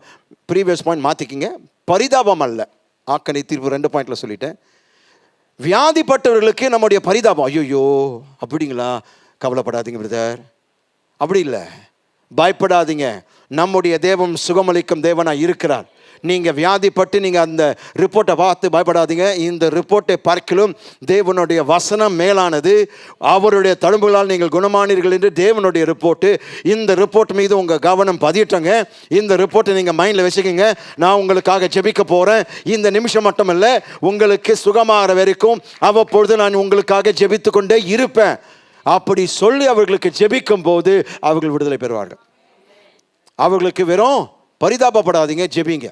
ப்ரீவியஸ் பாயிண்ட் மாற்றிக்கிங்க, பரிதாபம் அல்ல, ஆக்கணை தீர்ப்பு 2 பாயிண்டில் சொல்லிட்டேன். வியாதிப்பட்டவர்களுக்கு நம்முடைய பரிதாபம், ஐயோ அப்படிங்களா, கவலைப்படாதீங்க பிரதர், அப்படி இல்லை, பயப்படாதீங்க, நம்முடைய தேவன் சுகமளிக்கும் தேவனாக இருக்கிறார். நீங்கள் வியாதிப்பட்டு நீங்கள் அந்த ரிப்போர்ட்டை பார்த்து பயப்படாதீங்க. இந்த ரிப்போர்ட்டை பார்க்கிலும் தேவனுடைய வசனம் மேலானது. அவருடைய தழும்புகளால் நீங்கள் குணமானீர்கள் என்று தேவனுடைய ரிப்போர்ட்டு. இந்த ரிப்போர்ட் மீது உங்கள் கவனம் பதிட்டங்க. இந்த ரிப்போர்ட்டை நீங்கள் மைண்டில் வச்சுக்கோங்க. நான் உங்களுக்காக ஜெபிக்க போகிறேன். இந்த நிமிஷம் மட்டும் இல்லை, உங்களுக்கு சுகமாகிற வரைக்கும் அவ்வப்பொழுது நான் உங்களுக்காக ஜெபித்து கொண்டே இருப்பேன். அப்படி சொல்லி அவர்களுக்கு ஜெபிக்கும் போது அவர்கள் விடுதலை பெறுவார்கள். அவர்களுக்கு வெறும் பரிதாபப்படாதீங்க, ஜெபிங்க.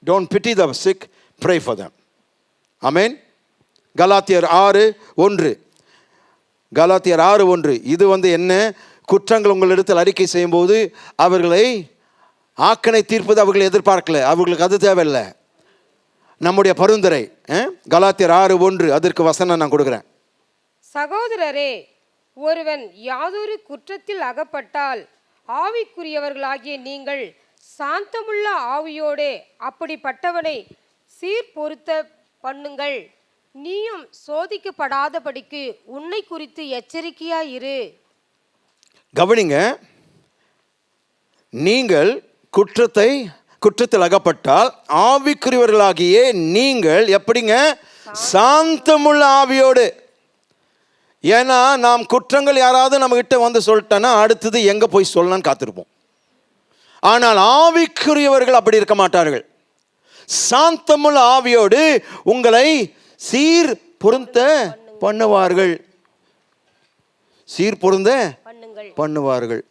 Don't pity the sick, pray for them. Amen. கலாத்தியர் 6:1. கலாத்தியர் 6:1. இது என்ன, குற்றங்கள் உங்களிடத்தில் அறிக்கை செய்யும் போது அவர்களை ஆக்கணை தீர்ப்பது அவர்கள் எதிர்பார்க்கல, அவர்களுக்கு அது தேவையில்லை, நம்முடைய பரிந்துரை. கலாத்தியர் 6:1 அதற்கு வசனம் நான் கொடுக்குறேன். சகோதரரே, ஒருவன் யாதொரு குற்றத்தில் அகப்பட்டால் ஆவிக்குரியவர்களாகிய நீங்கள் சாந்தமுள்ள ஆவியோடே அப்படிப்பட்டவனை சீர்பொருத்த பண்ணுங்கள். நீயும் சோதிக்கப்படாதபடிக்கு உன்னை குறித்து எச்சரிக்கையாயிரு. கவனிங்க, நீங்கள் குற்றத்தில் அகப்பட்டால் ஆவிக்குரியவர்களாகிய நீங்கள் எப்படிங்க, சாந்தமுள்ள ஆவியோடு. ஏன்னா நாம் குற்றங்கள் யாராவது நம்ம கிட்ட வந்து சொல்லிட்டோன்னா அடுத்தது எங்கே போய் சொல்லலான்னு காத்திருப்போம். ஆனால் ஆவிக்குரியவர்கள் அப்படி இருக்க மாட்டார்கள். சாந்தமுள்ள ஆவியோடு உங்களை சீர் பொருந்த பண்ணுவார்கள். சீர் பொருந்த பண்ணுவார்கள்.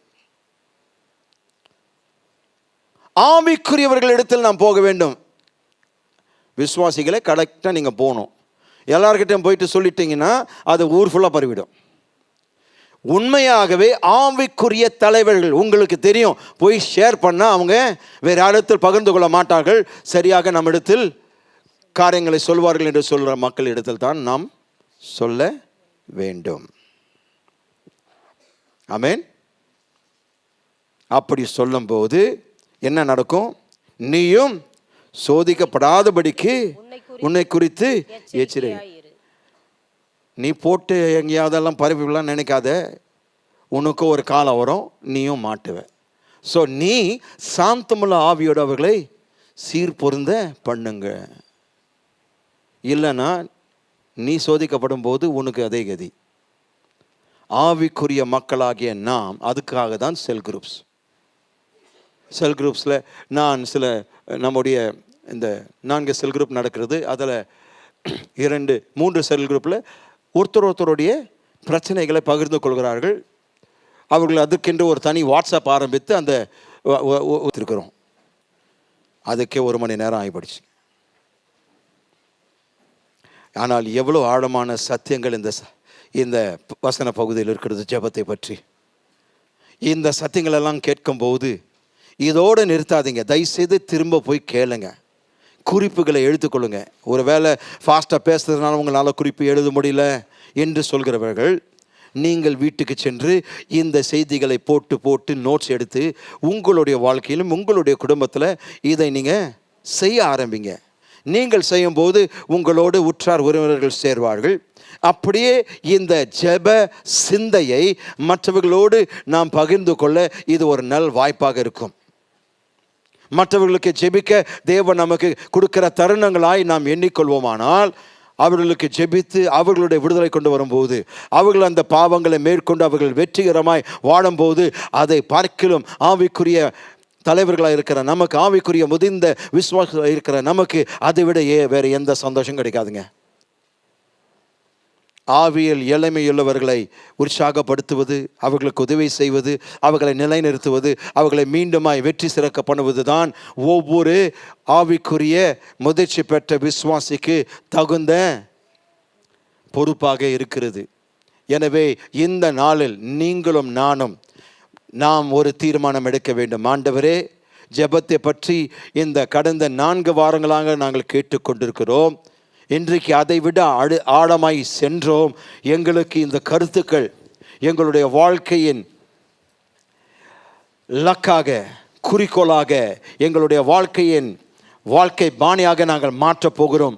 ஆவிக்குரியவர்களிடத்தில் நாம் போக வேண்டும். விசுவாசிகளை கரெக்டாக நீங்கள் போகணும். எல்லார்கிட்டையும் போயிட்டு சொல்லிட்டீங்கன்னா அது ஊர் ஃபுல்லாக பரவிடும். உண்மையாகவே ஆவிக்குரிய தலைவர்கள் உங்களுக்கு தெரியும், போய் ஷேர் பண்ணால் அவங்க வேறு இடத்தில் பகிர்ந்து கொள்ள மாட்டார்கள், சரியாக நம்மிடத்தில் காரியங்களை சொல்வார்கள் என்று சொல்கிற மக்கள் இடத்தில் தான் நாம் சொல்ல வேண்டும். ஆமென். அப்படி சொல்லும்போது என்ன நடக்கும், நீயும் சோதிக்கப்படாதபடிக்கு உன்னை குறித்து எச்சரிக்கை. நீ போட்டு எங்கேயாவதெல்லாம் பரப்பிடலாம் நினைக்காத, உனக்கு ஒரு காலம் வரும், நீயும் மாட்டுவ. ஸோ நீ சாந்தமுள்ள ஆவியோடு அவர்களை சீர் பொருந்த பண்ணுங்க. இல்லைன்னா நீ சோதிக்கப்படும் போது உனக்கு அதே கதி. ஆவிக்குரிய மக்களாகிய நாம் அதுக்காக தான் செல் குரூப்ஸில் நான் சில நம்முடைய இந்த 4 செல் குரூப் நடக்கிறது. அதில் 2-3 செல் குரூப்பில் ஒருத்தருடைய பிரச்சனைகளை பகிர்ந்து கொள்கிறார்கள். அவர்கள் அதுக்கென்று ஒரு தனி வாட்ஸ்அப் ஆரம்பித்து அந்த இருக்கிறோம். அதுக்கே 1 மணி நேரம் ஆகிப்படிச்சு. ஆனால் எவ்வளோ ஆழமான சத்தியங்கள் இந்த வசன பகுதியில் இருக்கிறது ஜெபத்தை பற்றி. இந்த சத்தியங்களெல்லாம் கேட்கும்போது இதோடு நிறுத்தாதீங்க, தயவுசெய்து திரும்ப போய் கேளுங்க, குறிப்புகளை எடுத்துக்கொள்ளுங்க. ஒரு வேளை ஃபாஸ்ட்டாக பேசுறதுனால உங்களால் குறிப்பு எழுத முடியல என்று சொல்கிறவர்கள், நீங்கள் வீட்டுக்கு சென்று இந்த செய்திகளை போட்டு நோட்ஸ் எடுத்து உங்களுடைய வாழ்க்கையிலும் உங்களுடைய குடும்பத்தில் இதை நீங்கள் செய்ய ஆரம்பிங்க. நீங்கள் செய்யும்போது உங்களோடு உற்றார் உறவினர்கள் சேர்வார்கள். அப்படியே இந்த ஜெப சிந்தையை மற்றவர்களோடு நாம் பகிர்ந்து கொள்ள இது ஒரு நல் வாய்ப்பாக இருக்கும். மற்றவர்களுக்கு ஜெபிக்க தேவன் நமக்கு கொடுக்கிற தருணங்களாய் நாம் எண்ணிக்கொள்வோமானால், அவர்களுக்கு ஜெபித்து அவர்களுடைய விடுதலை கொண்டு வரும்போது, அவர்கள் அந்த பாவங்களை மேற்கொண்டு அவர்கள் வெற்றிகரமாய் வாழும்போது, அதை பார்க்கிலும் ஆவிக்குரிய தலைவர்களாக இருக்கிற நமக்கு, ஆவிக்குரிய முதிர்ந்த விசுவாசம் இருக்கிற நமக்கு அதை விட வேறு எந்த சந்தோஷம் கிடைக்காதுங்க. ஆவியில் இளமையுள்ளவர்களை உற்சாகப்படுத்துவது, அவர்களுக்கு உதவி செய்வது, அவர்களை நிலைநிறுத்துவது, அவர்களை மீண்டுமாய் வெற்றி சிறக்க பண்ணுவது தான் ஒவ்வொரு ஆவிக்குரிய முதிர்ச்சி பெற்ற விசுவாசிக்கு தகுந்த பொறுப்பாக இருக்கிறது. எனவே இந்த நாளில் நீங்களும் நானும் நாம் ஒரு தீர்மானம் எடுக்க வேண்டும். ஆண்டவரே, ஜெபத்தை பற்றி இந்த கடந்த 4 வாரங்களாக நாங்கள் கேட்டுக்கொண்டிருக்கிறோம். இன்றைக்கு அதை விட ஆழமாய் சென்றோம். எங்களுக்கு இந்த கருத்துக்கள் எங்களுடைய வாழ்க்கையின் இலக்காக, குறிக்கோளாக, எங்களுடைய வாழ்க்கை பாணியாக நாங்கள் மாற்றப் போகிறோம்.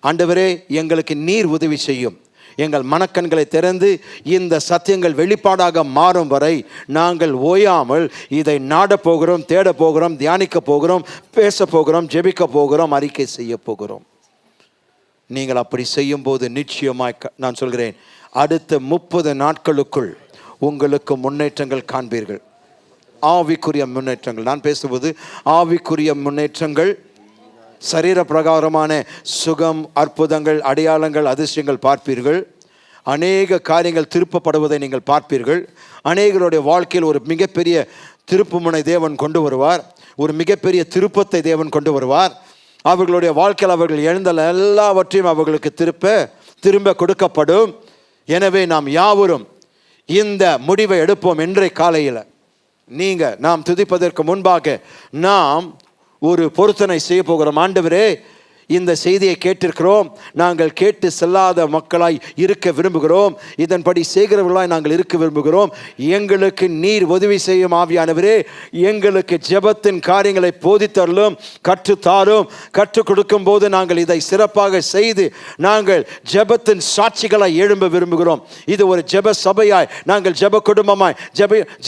ஆண்டவரே, எங்களுக்கு நீர் உதவி செய்யும். எங்கள் மனக்கண்களை திறந்து இந்த சத்தியங்கள் வெளிப்பாடாக மாறும் வரை நாங்கள் ஓயாமல் இதை நாடப் போகிறோம், தேடப் போகிறோம், தியானிக்க போகிறோம், பேச போகிறோம், ஜெபிக்க போகிறோம், அறிக்கை செய்ய போகிறோம். நீங்கள் அப்படி செய்யும்போது நிச்சயமாய் நான் சொல்கிறேன், அடுத்த 30 நாட்களுக்குள் உங்களுக்கு முன்னேற்றங்கள் காண்பீர்கள். ஆவிக்குரிய முன்னேற்றங்கள். நான் பேசுவது ஆவிக்குரிய முன்னேற்றங்கள். சரீர பிரகாரமான சுகம், அற்புதங்கள், அடையாளங்கள், அதிசயங்கள் பார்ப்பீர்கள். அநேக காரியங்கள் திருப்பப்படுவதை நீங்கள் பார்ப்பீர்கள். அநேகருடைய வாழ்க்கையில் ஒரு மிகப்பெரிய திருப்புமுனை தேவன் கொண்டு வருவார். ஒரு மிகப்பெரிய திருப்பத்தை தேவன் கொண்டு வருவார். அவர்களுடைய வாழ்க்கையில் அவர்கள் எழுந்த எல்லாவற்றையும் அவர்களுக்கு திரும்ப கொடுக்கப்படும். எனவே நாம் யாவரும் இந்த முடிவை எடுப்போம். இன்றைய காலையில் நாம் துதிப்பதற்கு முன்பாக நாம் ஒரு பொருத்தனை செய்ய போகிறோம். ஆண்டவரே, இந்த செய்தியை கேட்டிருக்கிறோம். நாங்கள் கேட்டு செல்லாத மக்களாய் இருக்க விரும்புகிறோம். இதன்படி செய்கிறவர்களாய் நாங்கள் இருக்க விரும்புகிறோம். எங்களுக்கு நீர் உதவி செய்யும் ஆவியானவரே. எங்களுக்கு ஜெபத்தின் காரியங்களை போதித்தருளும், கற்றுத்தாரும். கற்றுக் கொடுக்கும் போது நாங்கள் இதை சிறப்பாக செய்து நாங்கள் ஜெபத்தின் சாட்சிகளாய் எழும்ப விரும்புகிறோம். இது ஒரு ஜெப சபையாய், நாங்கள் ஜெப குடும்பமாய்,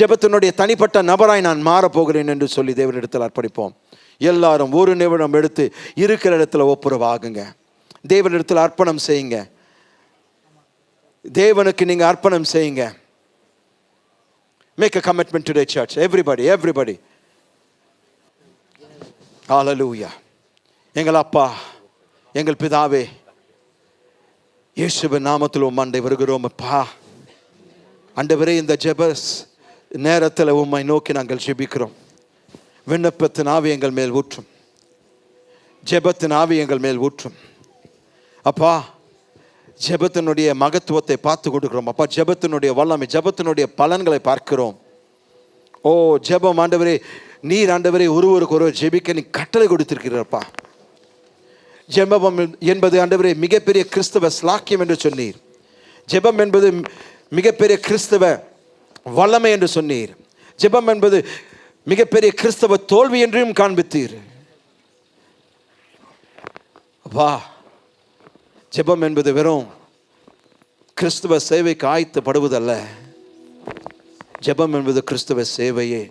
ஜெபத்தினுடைய தனிப்பட்ட நபராய் நான் மாறப்போகிறேன் என்று சொல்லி தேவனிடத்தில் அர்ப்பணிப்போம். எல்லாரும் ஒரு நிமிடம் எடுத்து இருக்கிற இடத்துல ஒப்புரவாகுங்க. தேவனிடத்தில் அர்ப்பணம் செய்யுங்க. தேவனுக்கு நீங்க அர்ப்பணம் செய்யுங்க. Make a commitment today, church. Everybody. Hallelujah. எங்கள் அப்பா, எங்கள் பிதாவே, இயேசுவின் நாமத்தில் உம்மாண்டை வருகிறோம். அப்பா ஆண்டவரே, இந்த ஜெப நேரத்தில் உம்மை நோக்கி நாங்கள் ஜெபிக்கிறோம். விண்ணப்பத்தின் ஆவி எங்கள் மேல் ஊற்றும். ஜெபத்தின் ஆவி எங்கள் மேல் ஊற்றும். அப்பா, ஜெபத்தினுடைய மகத்துவத்தை பார்த்து கொடுக்கிறோம். அப்பா, ஜெபத்தினுடைய வல்லமை, ஜெபத்தினுடைய பலன்களை பார்க்கிறோம். ஓ ஜெபம் ஆண்டவரே, நீர் ஆண்டவரே ஒருவருக்கு ஒருவர் ஜெபிக்க நீ கட்டளை கொடுத்திருக்கிறப்பா. ஜெபம் என்பது ஆண்டவரே மிகப்பெரிய கிறிஸ்தவ ஸ்லாக்கியம் என்று சொன்னீர். ஜெபம் என்பது மிகப்பெரிய கிறிஸ்தவ வல்லமை என்று சொன்னீர். ஜெபம் என்பது மிகப்பெரிய கிறிஸ்தவ தோல்வி என்றும் காண்பித்தீர். அப்பா, ஜெபம் என்பது வெறும் கிறிஸ்தவ சேவைக்கு ஆயத்தப்படுவதல்ல. ஜெபம் என்பது கிறிஸ்தவ சேவையே.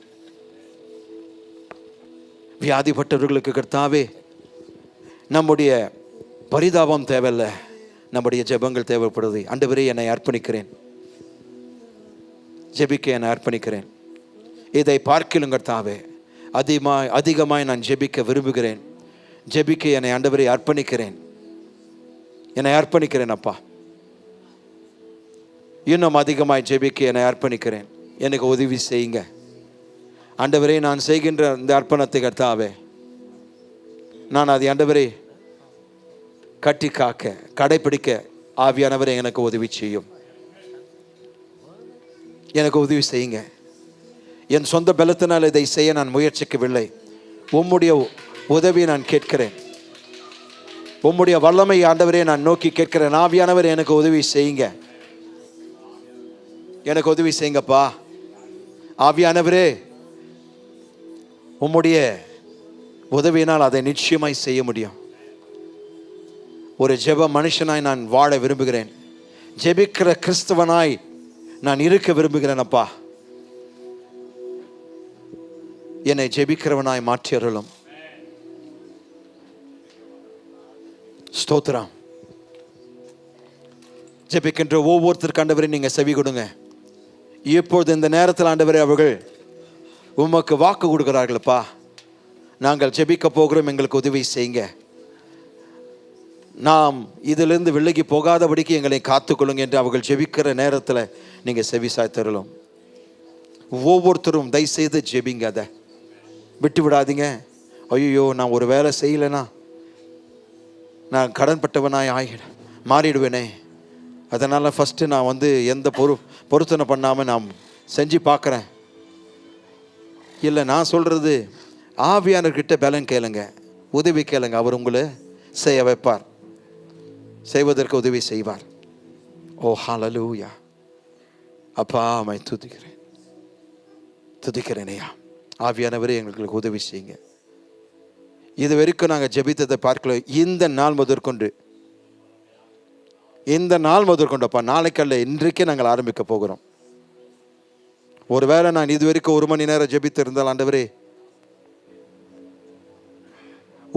வியாதிப்பட்டவர்களுக்கு கர்த்தாவே நம்முடைய பரிதாபம் தேவையில்ல, நம்முடைய ஜெபங்கள் தேவைப்படுது. ஆண்டவரே, என்னை அர்ப்பணிக்கிறேன், ஜெபிக்க என்னை அர்ப்பணிக்கிறேன். இதை பார்க்கலும் கர்த்தாவே அதிகமாய் நான் ஜெபிக்க விரும்புகிறேன். ஜெபிக்க என்னை ஆண்டவரே அர்ப்பணிக்கிறேன். என்னை அர்ப்பணிக்கிறேன் அப்பா. இன்னும் அதிகமாய் ஜெபிக்க என்னை அர்ப்பணிக்கிறேன். எனக்கு உதவி செய்யுங்க ஆண்டவரே. நான் செய்கின்ற இந்த அர்ப்பணத்தை கர்த்தாவே, நான் அதை ஆண்டவரே கட்டி காக்க, கடைப்பிடிக்க ஆவியானவரே எனக்கு உதவி செய்யும். எனக்கு உதவி செய்யுங்க. என் சொந்த பலத்தினால் இதை செய்ய நான் முயற்சிக்கவில்லை. உம்முடைய உதவியை நான் கேட்கிறேன். உம்முடைய வல்லமை ஆண்டவரே நான் நோக்கி கேட்கிறேன். ஆவியானவர் எனக்கு உதவி செய்யுங்க. எனக்கு உதவி செய்யுங்கப்பா. ஆவியானவரே, உம்முடைய உதவியினால் அதை நிச்சயமாய் செய்ய முடியும். ஒரு ஜெப மனுஷனாய் நான் வாழ விரும்புகிறேன். ஜெபிக்கிற கிறிஸ்தவனாய் நான் இருக்க விரும்புகிறேன். அப்பா, என்னை ஜெபிக்கிறவனாய் மாற்றி அருளும். ஸ்தோத்திரம். ஜெபிக்கின்ற ஒவ்வொருத்தருக்கு ஆண்டவரே நீங்க செவி கொடுங்க. இப்பொழுது இந்த நேரத்தில் ஆண்டவரே அவர்கள் உமக்கு வாக்கு கொடுக்கிறார்களப்பா, நாங்கள் ஜெபிக்க போகிறோம், எங்களுக்கு உதவி செய்யுங்க, நாம் இதிலிருந்து விலகி போகாதபடிக்கு எங்களை காத்துக்கொள்ளுங்க என்று அவர்கள் ஜெபிக்கிற நேரத்தில் நீங்கள் செவி சாய்த்தரலும். ஒவ்வொருத்தரும் தயவுசெய்து ஜெபிங்க, அதை விட்டு விடாதீங்க. ஐயோ, நான் ஒரு வேலை செய்யலைன்னா நான் கடன்பட்டவனாய் மாறிடுவேனே, அதனால் ஃபஸ்ட்டு நான் எந்த பொருத்தனை பண்ணாமல் நான் செஞ்சு பார்க்குறேன். இல்லை, நான் சொல்கிறது ஆவியானவர்கிட்ட பலன் கேளுங்க, உதவி கேளுங்க, அவர் உங்களை செய்ய வைப்பார், செய்வதற்கு உதவி செய்வார். ஓ ஹல்லேலூயா. அப்பா, மை துதிக்கிறேனையா. ஆவியானவரே எங்களுக்கு உதவி செய்யுங்க. இது வரைக்கும் நாங்கள் ஜெபித்ததை பார்க்கல. இந்த நாள் முதற்கொண்டு அப்பா, நாளைக்கல்ல இன்றைக்கே நாங்கள் ஆரம்பிக்க போகிறோம். ஒருவேளை நான் இது வரைக்கும் 1 மணி நேரம் ஜெபித்து இருந்தால் ஆண்டவரே,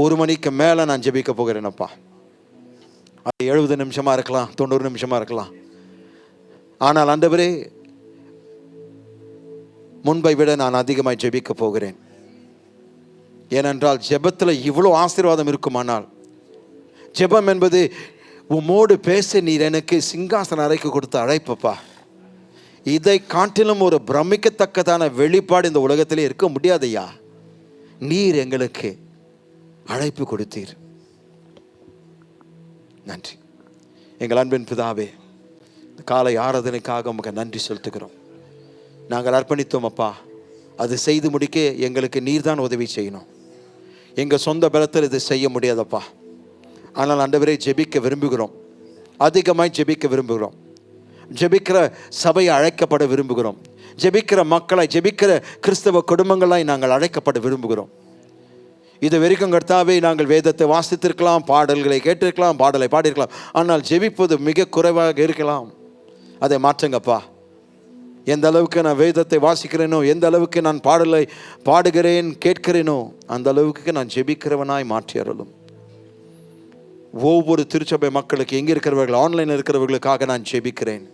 1 மணிக்கு மேலே நான் ஜெபிக்க போகிறேனப்பா. அது 70 நிமிஷமாக இருக்கலாம், 90 நிமிஷமாக இருக்கலாம். ஆனால் ஆண்டவரே, முன்பை விட நான் அதிகமாக ஜெபிக்க போகிறேன். ஏனென்றால் ஜெபத்தில் இவ்வளோ ஆசீர்வாதம் இருக்குமானால், ஜெபம் என்பது உம்மோடு பேச நீர் எனக்கு சிங்காசன அறைக்கு கொடுத்த அழைப்பப்பா. இதை காட்டிலும் ஒரு பிரமிக்கத்தக்கதான வெளிப்பாடு இந்த உலகத்திலே இருக்க முடியாதையா. நீர் எங்களுக்கு அழைப்பு கொடுத்தீர். நன்றி. எங்கள் அன்பின் பிதாவே, காலை ஆராதனைக்காக உமக்கு நன்றி செலுத்துகிறோம். நாங்கள் அர்ப்பணித்தோம் அப்பா, அது செய்து முடிக்க எங்களுக்கு நீர் தான் உதவி செய்யணும். எங்கள் சொந்த பலத்தில் இது செய்ய முடியாதப்பா. ஆனால் ஆண்டவரே, ஜெபிக்க விரும்புகிறோம், அதிகமாய் ஜெபிக்க விரும்புகிறோம். ஜெபிக்கிற சபையை அழைக்கப்பட விரும்புகிறோம். ஜெபிக்கிற மக்களை, ஜெபிக்கிற கிறிஸ்தவ குடும்பங்களாய் நாங்கள் அழைக்கப்பட விரும்புகிறோம். இது வரைக்கும் கர்த்தாவே, நாங்கள் வேதத்தை வாசித்திருக்கலாம், பாடல்களை கேட்டிருக்கலாம், பாடலை பாடியிருக்கலாம், ஆனால் ஜெபிப்பது மிக குறைவாக இருக்கலாம். அதை மாற்றுங்கப்பா. எந்த அளவுக்கு நான் வேதத்தை வாசிக்கிறேனோ, எந்த அளவுக்கு நான் பாடலை பாடுகிறேன், கேட்கிறேனோ, அந்த அளவுக்கு நான் ஜெபிக்கிறவனாய் மாற்றி அருளும். ஒவ்வொரு திருச்சபை மக்களுக்கு, எங்கே இருக்கிறவர்கள், ஆன்லைனில் இருக்கிறவர்களுக்காக நான் ஜெபிக்கிறேன்.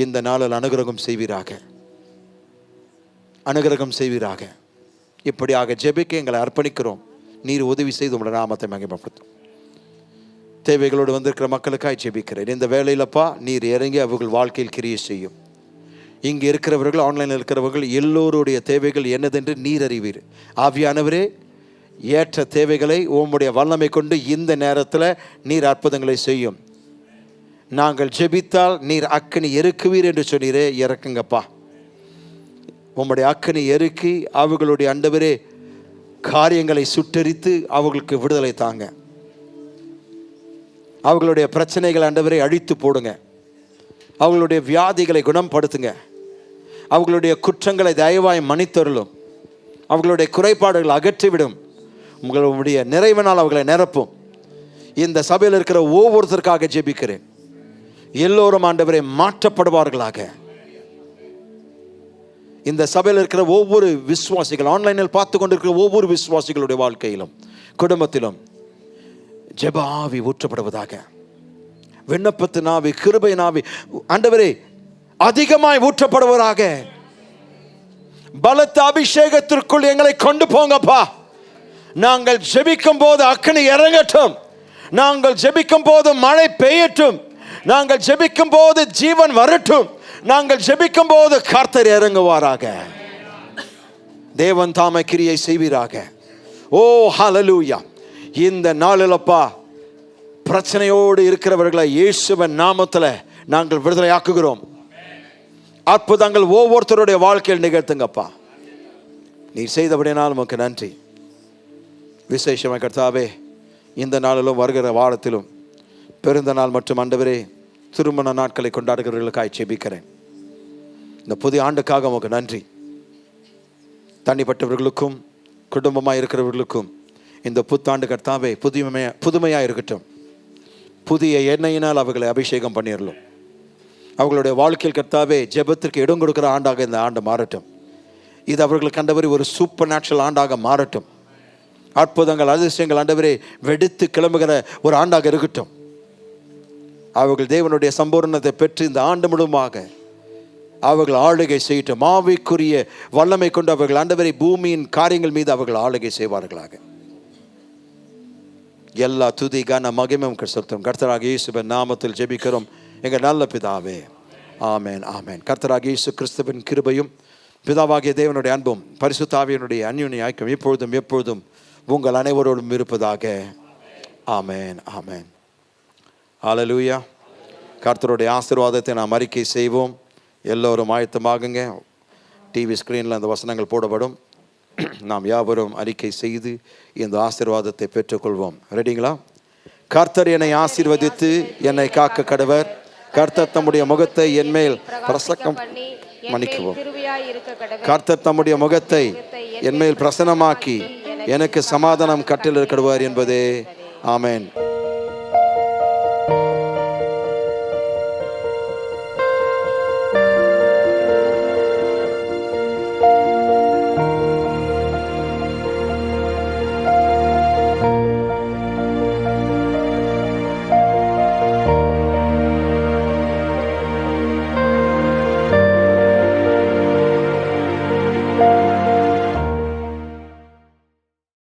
இந்த நாளில் அனுகிரகம் செய்வீராக. இப்படியாக ஜெபிக்க எங்களை அர்ப்பணிக்கிறோம். நீர் உதவி செய்து உங்களோட நாமத்தை மகிமைப்படுத்தும். தேவைகளோடு வந்திருக்கிற மக்களுக்காக ஜெபிக்கிறேன். இந்த வேளையிலப்பா, நீர் இறங்கி அவர்கள் வாழ்க்கையில் கிரியை செய்யும். இங்கே இருக்கிறவர்கள், ஆன்லைனில் இருக்கிறவர்கள் எல்லோருடைய தேவைகள் என்னதென்று நீர் அறிவீர். ஆவியானவரே, ஏற்ற தேவைகளை உம்முடைய வல்லமை கொண்டு இந்த நேரத்தில் நீர் அற்புதங்களை செய்யும். நாங்கள் ஜெபித்தால் நீர் அக்கினி எருக்குவீர் என்று சொன்னீரே, இறக்குங்கப்பா. உம்முடைய அக்கினி எருக்கி அவர்களுடைய ஆண்டவரே காரியங்களை சுட்டரித்து அவர்களுக்கு விடுதலை தாங்க. அவர்களுடைய பிரச்சனைகளை ஆண்டவரே அழித்து போடுங்க. அவர்களுடைய வியாதிகளை குணப்படுத்துங்க. அவர்களுடைய குற்றங்களை தயவாய் மன்னித்தருளும். அவர்களுடைய குறைபாடுகளை அகற்றிவிடும். உங்களுடைய நிறைவினால் அவர்களை நிரப்பும். இந்த சபையில் இருக்கிற ஒவ்வொருத்தருக்காக ஜெபிக்கிறேன். எல்லோரும் ஆண்டவரை மாற்றப்படுவார்களாக. இந்த சபையில் இருக்கிற ஒவ்வொரு விசுவாசிகள், ஆன்லைனில் பார்த்து கொண்டிருக்கிற ஒவ்வொரு விசுவாசிகளுடைய வாழ்க்கையிலும் குடும்பத்திலும் ஜெப ஆவி ஊற்றப்படுவதாக. விண்ணப்பத்தின் ஆவி, கிருபையின் ஆவி ஆண்டவரே அதிகமாய் ஊற்றப்படுவதாக. பலத்த அபிஷேகத்திற்குள் எங்களை கொண்டு போங்கப்பா. நாங்கள் ஜெபிக்கும் போது அக்கினி இறங்கட்டும். நாங்கள் ஜெபிக்கும் போது மழை பெய்யட்டும். நாங்கள் ஜெபிக்கும் போது ஜீவன் வரட்டும். நாங்கள் ஜெபிக்கும் போது கர்த்தர் இறங்குவாராக. தேவன் தாமே கிரியை செய்வீராக. ஓ ஹல்லேலூயா. இந்த நாளிலப்பா, பிரச்சனையோடு இருக்கிறவர்களை இயேசுவின் நாமத்தில் நாங்கள் விடுதலையாக்குகிறோம். அற்புதங்கள் ஒவ்வொருத்தருடைய வாழ்க்கையில் நிகழ்த்துங்கப்பா. நீர் செய்தபடினால் உமக்கு நன்றி. விசேஷமாக கர்த்தாவே, இந்த நாளிலும் வருகிற வாரத்திலும் பிறந்த நாள் மற்றும் ஆண்டவரே திருமண நாட்களை கொண்டாடுகிறவர்களுக்காக ஜெபிக்கிறேன். இந்த புதிய ஆண்டுக்காக உமக்கு நன்றி. தனிப்பட்டவர்களுக்கும் குடும்பமாக இருக்கிறவர்களுக்கும் இந்த புத்தாண்டு கர்த்தாவே புதுமையாக இருக்கட்டும். புதிய எண்ணெயினால் அவர்களை அபிஷேகம் பண்ணிடலும். அவர்களுடைய வாழ்க்கையில் கர்த்தாவே ஜெபத்திற்கு இடம் கொடுக்கிற ஆண்டாக இந்த ஆண்டு மாறட்டும். இது அவர்களுக்கு ஆண்டவரே ஒரு சூப்பர் நேச்சுரல் ஆண்டாக மாறட்டும். அற்புதங்கள் அதிசயங்கள் ஆண்டவரே வெடித்து கிளம்புகிற ஒரு ஆண்டாக இருக்கட்டும். அவர்கள் தேவனுடைய சம்பூர்ணத்தை பெற்று இந்த ஆண்டு முழுவதுமாக அவர்கள் ஆளுகை செய்யட்டும். ஆவிக்குரிய வல்லமை கொண்டு அவர்கள் ஆண்டவரை பூமியின் காரியங்கள் மீது அவர்கள் ஆளுகை செய்வார்களாக. எல்லா துதி கன மகிமையும் செலுத்தும் கர்த்தராகிய இயேசுவின் நாமத்தில் ஜெபிக்கிறோம் எங்கள் நல்ல பிதாவே. ஆமென், ஆமென். கர்த்தராகிய இயேசு கிறிஸ்துவின் கிருபையும் பிதாவாகிய தேவனுடைய அன்பும் பரிசுத்த ஆவியினுடைய அந்யோன்ய ஐக்கியம் இப்பொழுதும் எப்பொழுதும் உங்கள் அனைவரோடும் இருப்பதாக. ஆமென், ஆமென். ஹல்லேலூயா. கர்த்தருடைய ஆசீர்வாதத்தை நாம் அறிக்கை செய்வோம். எல்லோரும் ஆயத்தமாகுங்க. டிவி ஸ்க்ரீனில் அந்த வசனங்கள் போடப்படும். நாம் யாவரும் அறிக்கை செய்து இந்த ஆசீர்வாதத்தை பெற்றுக்கொள்வோம். ரெடிங்களா? கர்த்தர் என்னை ஆசீர்வதித்து என்னை காக்க கடவர். கர்த்தர் தம்முடைய முகத்தை என்மேல் பிரசன்னம் மன்னிக்குவோம். கர்த்தர் தம்முடைய முகத்தை என்மேல் பிரசன்னமாக்கி எனக்கு சமாதானம் கட்டளையிடுவார் என்பதே. ஆமென்.